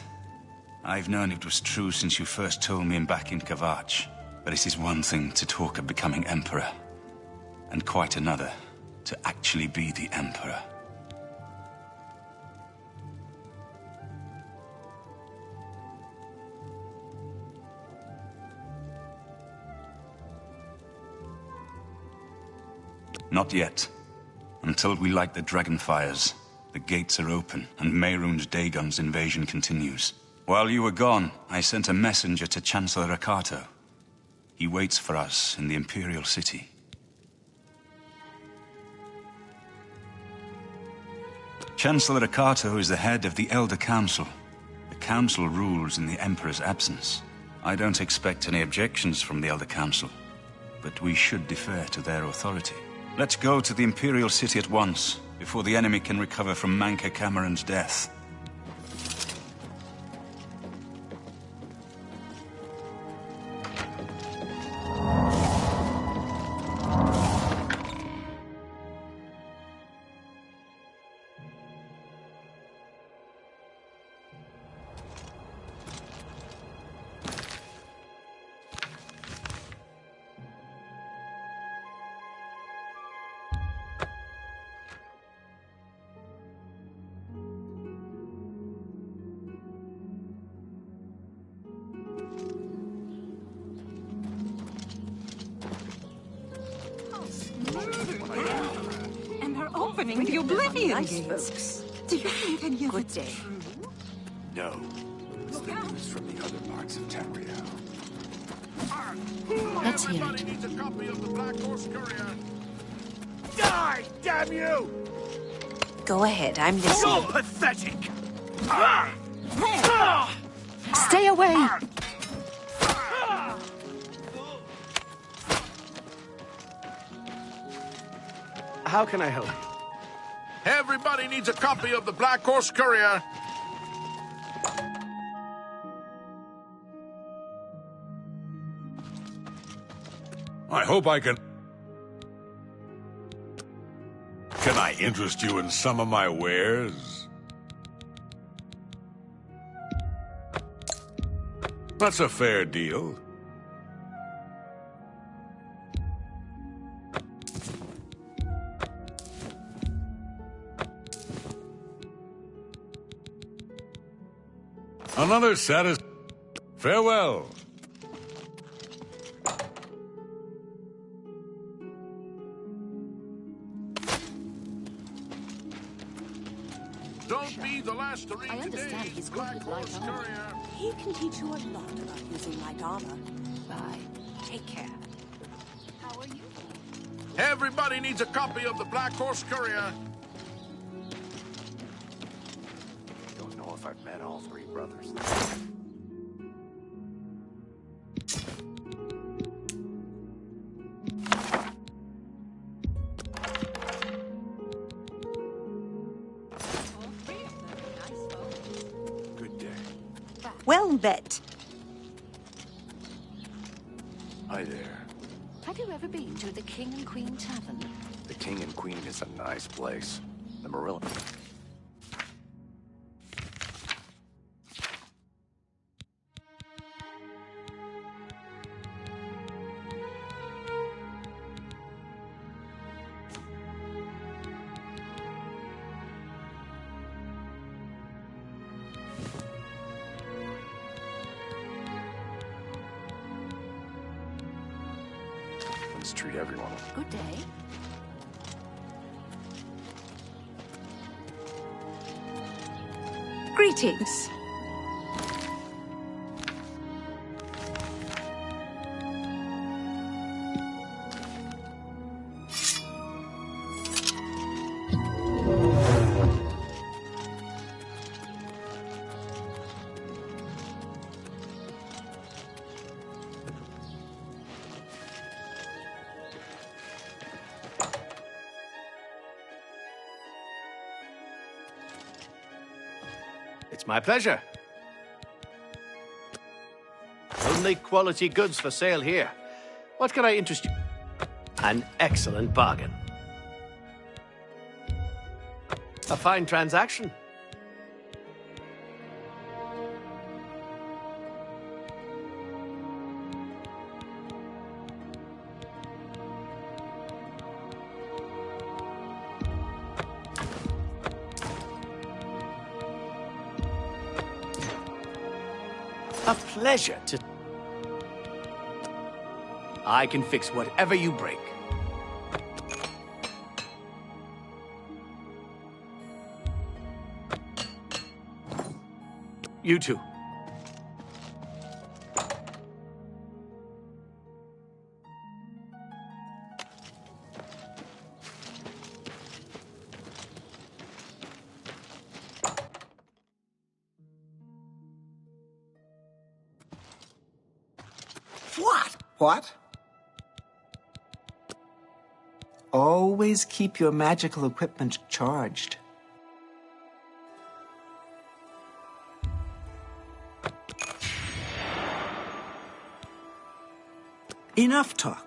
I've known it was true since you first told me back in Kvatch. But it is one thing to talk of becoming Emperor, and quite another to actually be the Emperor. Not yet. Until we light the Dragonfires. The gates are open, and Mehrunes Dagon's invasion continues. While you were gone, I sent a messenger to Chancellor Akato. He waits for us in the Imperial City. Chancellor Akato is the head of the Elder Council. The Council rules in the Emperor's absence. I don't expect any objections from the Elder Council, but we should defer to their authority. Let's go to the Imperial City at once, before the enemy can recover from Manca Cameron's death. And they're opening the Oblivion gates. Do you think any of it's true? No. It's the news from the other parts of Tamriel. Let's hear Everybody it. needs a copy of the Black Horse Courier. Die, damn you! Go ahead, I'm listening. You're pathetic! Stay away! How can I help you? Everybody needs a copy of the Black Horse Courier. I hope I can... Can I interest you in some of my wares? That's a fair deal. Another Farewell. Don't be the last to read I understand today's he's good Black with light Horse armor. Courier. He can teach you a lot about using light armor. Bye. Take care. How are you? Everybody needs a copy of the Black Horse Courier. Don't know if I've met all three brothers. Good day. Well met. Hi there. Have you ever been to the King and Queen Tavern? The King and Queen is a nice place. The Marilla. Just treat everyone. Good day. Greetings. It's my pleasure. Only quality goods for sale here. What can I interest you? An excellent bargain. A fine transaction. A pleasure to... I can fix whatever you break. You too. What? Always keep your magical equipment charged. Enough talk.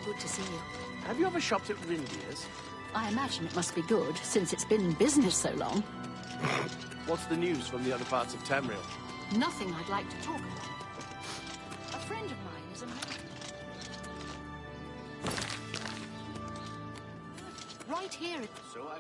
Good to see you. Have you ever shopped at Rindier's? I imagine it must be good, since it's been in business so long. What's the news from the other parts of Tamriel? Nothing I'd like to talk about. A friend of mine is a man. Right here. So I...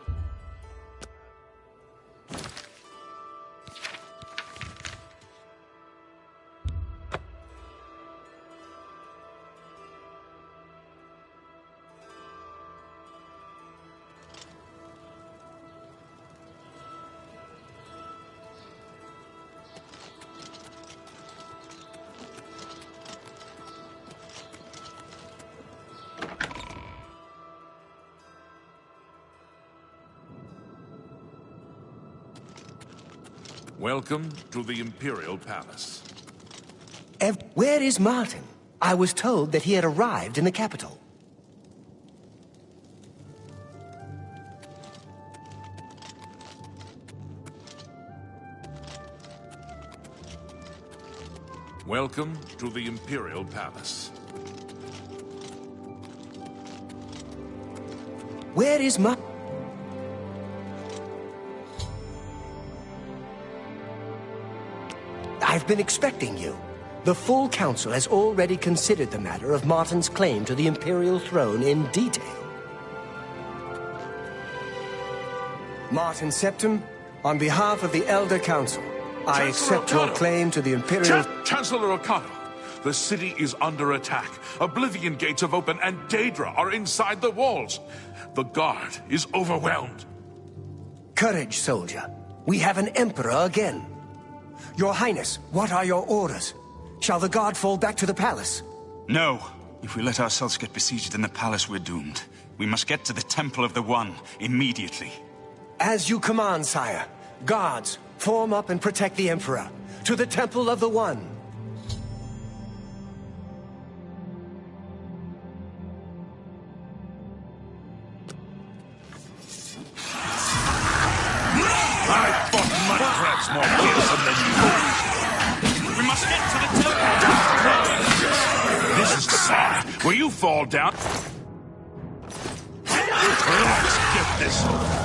Welcome to the Imperial Palace. Where is Martin? I was told that he had arrived in the capital. Welcome to the Imperial Palace. Where is Martin? I've been expecting you. The full council has already considered the matter of Martin's claim to the Imperial throne in detail. Martin Septim, on behalf of the Elder Council, I accept your claim to the Imperial... Chancellor Okado, the city is under attack. Oblivion gates have opened and Daedra are inside the walls. The guard is overwhelmed. Courage, soldier. We have an emperor again. Your Highness, what are your orders? Shall the guard fall back to the palace? No. If we let ourselves get besieged in the palace, we're doomed. We must get to the Temple of the One immediately. As you command, sire. Guards, form up and protect the Emperor. To the Temple of the One. Will you fall down? Let's get this over.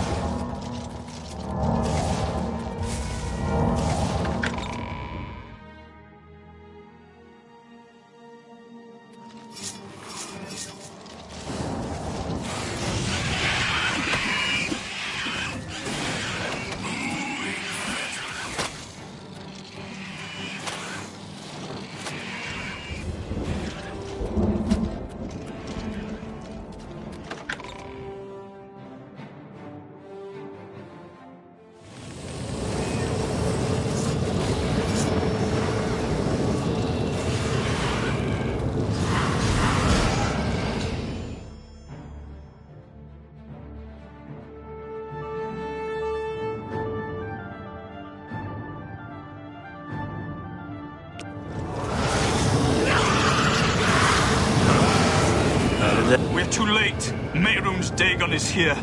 We're too late. Mehrunes Dagon is here.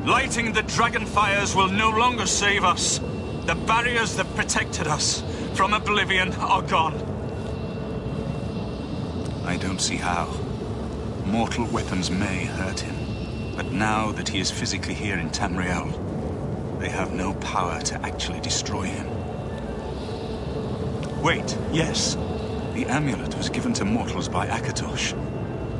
Lighting the dragon fires will no longer save us. The barriers that protected us from Oblivion are gone. I don't see how. Mortal weapons may hurt him, but now that he is physically here in Tamriel, they have no power to actually destroy him. Wait, yes. The amulet was given to mortals by Akatosh.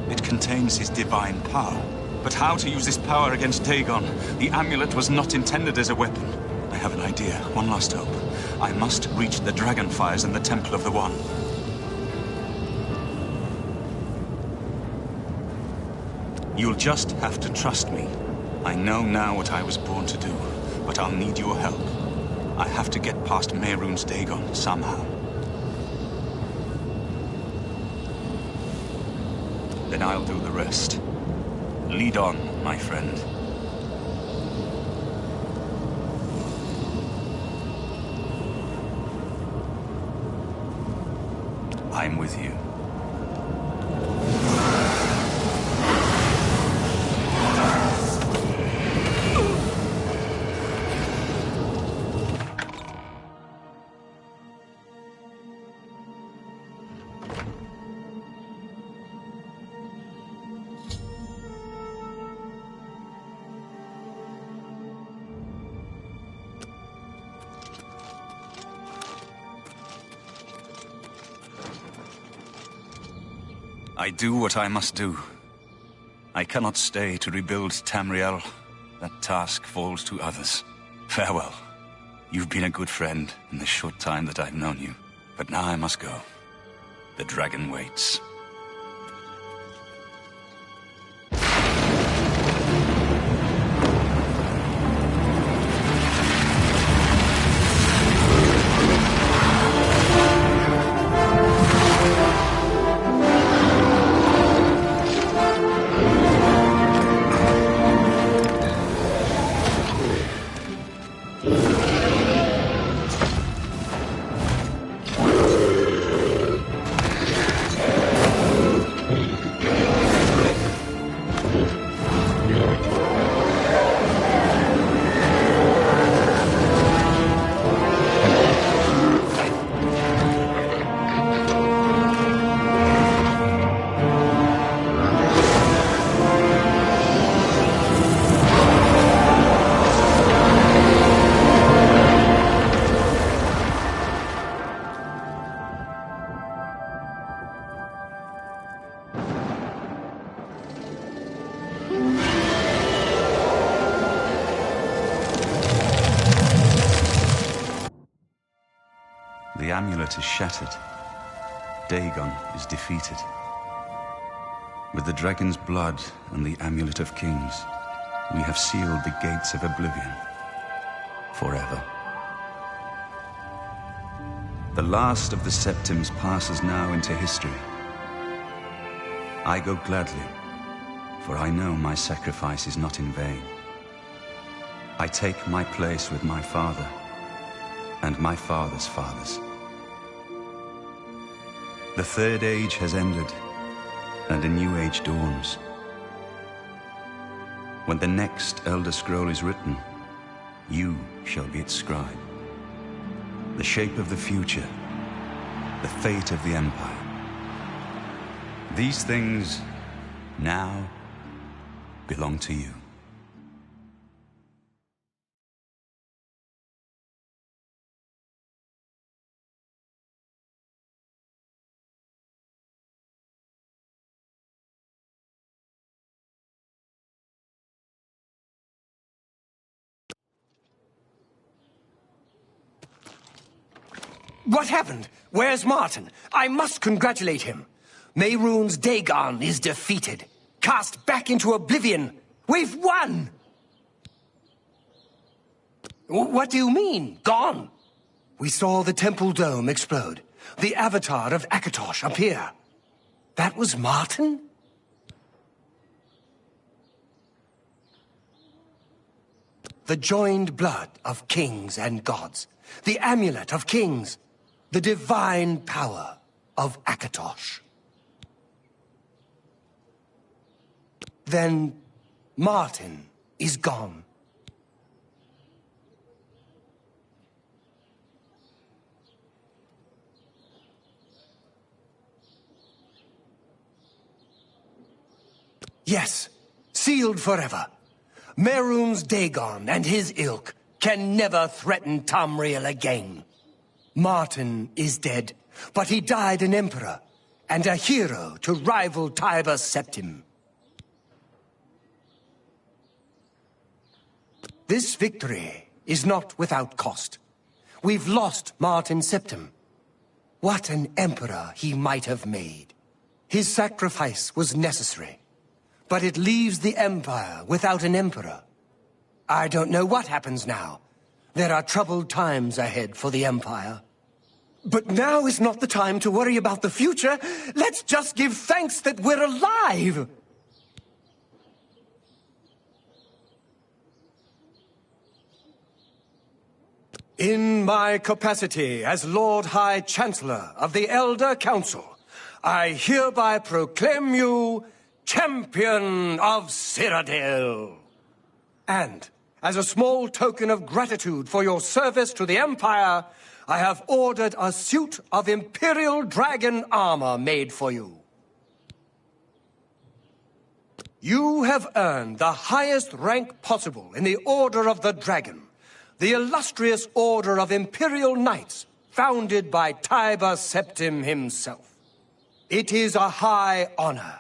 It contains his divine power. But how to use this power against Dagon? The amulet was not intended as a weapon. I have an idea. One last hope. I must reach the dragonfires in the Temple of the One. You'll just have to trust me. I know now what I was born to do, but I'll need your help. I have to get past Mehrunes Dagon somehow. Then I'll do the rest. Lead on, my friend. I'm with you. I do what I must do. I cannot stay to rebuild Tamriel. That task falls to others. Farewell. You've been a good friend in the short time that I've known you. But now I must go. The dragon waits. The amulet is shattered. Dagon is defeated. With the dragon's blood and the amulet of kings, we have sealed the gates of Oblivion forever. The last of the Septims passes now into history. I go gladly, for I know my sacrifice is not in vain. I take my place with my father and my father's fathers. The Third Age has ended, and a new age dawns. When the next Elder Scroll is written, you shall be its scribe. The shape of the future, the fate of the Empire. These things now belong to you. What happened? Where's Martin? I must congratulate him. Mehrunes Dagon is defeated. Cast back into Oblivion. We've won! What do you mean, gone? We saw the temple dome explode. The avatar of Akatosh appear. That was Martin? The joined blood of kings and gods. The amulet of kings. The divine power of Akatosh. Then Martin is gone. Yes, sealed forever. Mehrunes Dagon and his ilk can never threaten Tamriel again. Martin is dead, but he died an emperor and a hero to rival Tiber Septim. This victory is not without cost. We've lost Martin Septim. What an emperor he might have made. His sacrifice was necessary, but it leaves the Empire without an emperor. I don't know what happens now. There are troubled times ahead for the Empire. But now is not the time to worry about the future. Let's just give thanks that we're alive! In my capacity as Lord High Chancellor of the Elder Council, I hereby proclaim you Champion of Cyrodiil. And, as a small token of gratitude for your service to the Empire, I have ordered a suit of Imperial Dragon armor made for you. You have earned the highest rank possible in the Order of the Dragon, the illustrious Order of Imperial Knights, founded by Tiber Septim himself. It is a high honor.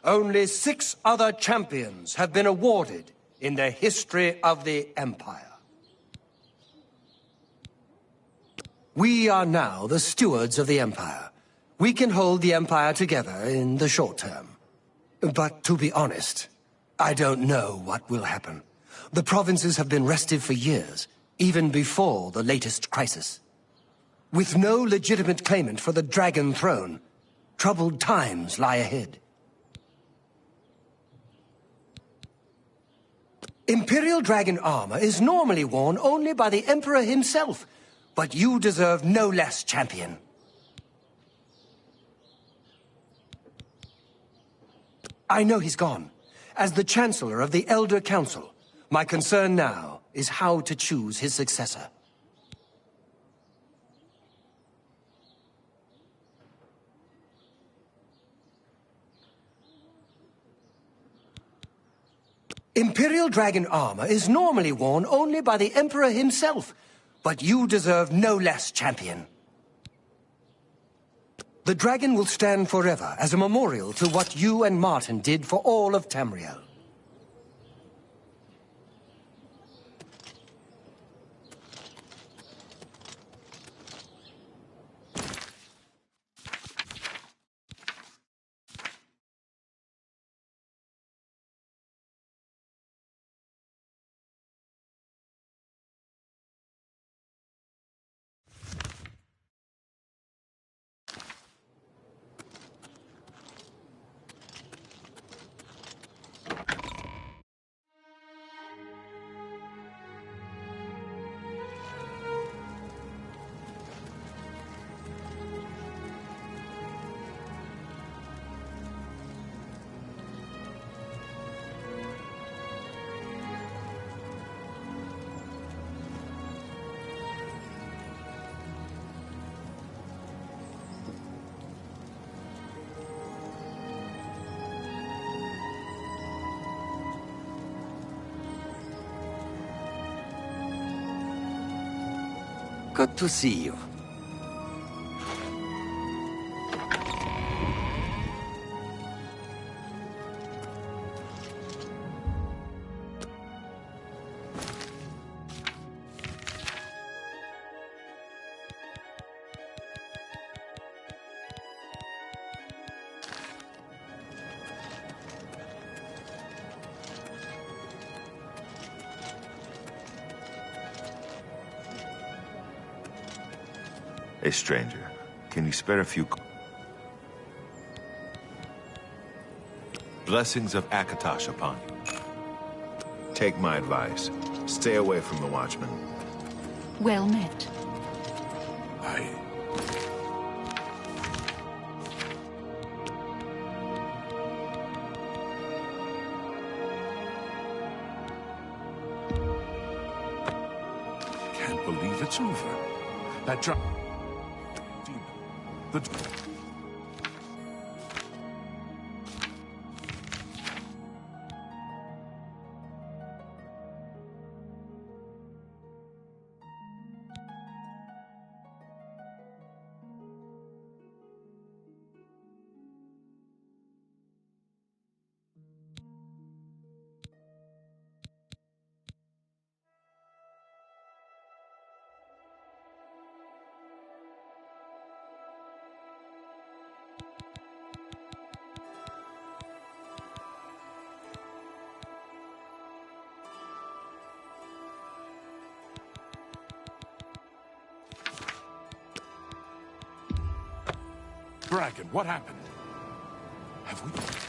Only 6 other champions have been awarded in the history of the Empire. We are now the stewards of the Empire. We can hold the Empire together in the short term. But to be honest, I don't know what will happen. The provinces have been restive for years, even before the latest crisis. With no legitimate claimant for the Dragon Throne, troubled times lie ahead. Imperial Dragon armor is normally worn only by the Emperor himself, but you deserve no less, champion. I know he's gone. As the Chancellor of the Elder Council, my concern now is how to choose his successor. Imperial Dragon armor is normally worn only by the Emperor himself, but you deserve no less, champion. The dragon will stand forever as a memorial to what you and Martin did for all of Tamriel. Good to see you. A stranger, can you spare a few... Blessings of Akatosh upon you. Take my advice. Stay away from the Watchmen. Well met. I... can't believe it's over. That drop... The... Dragon, what happened? Have we...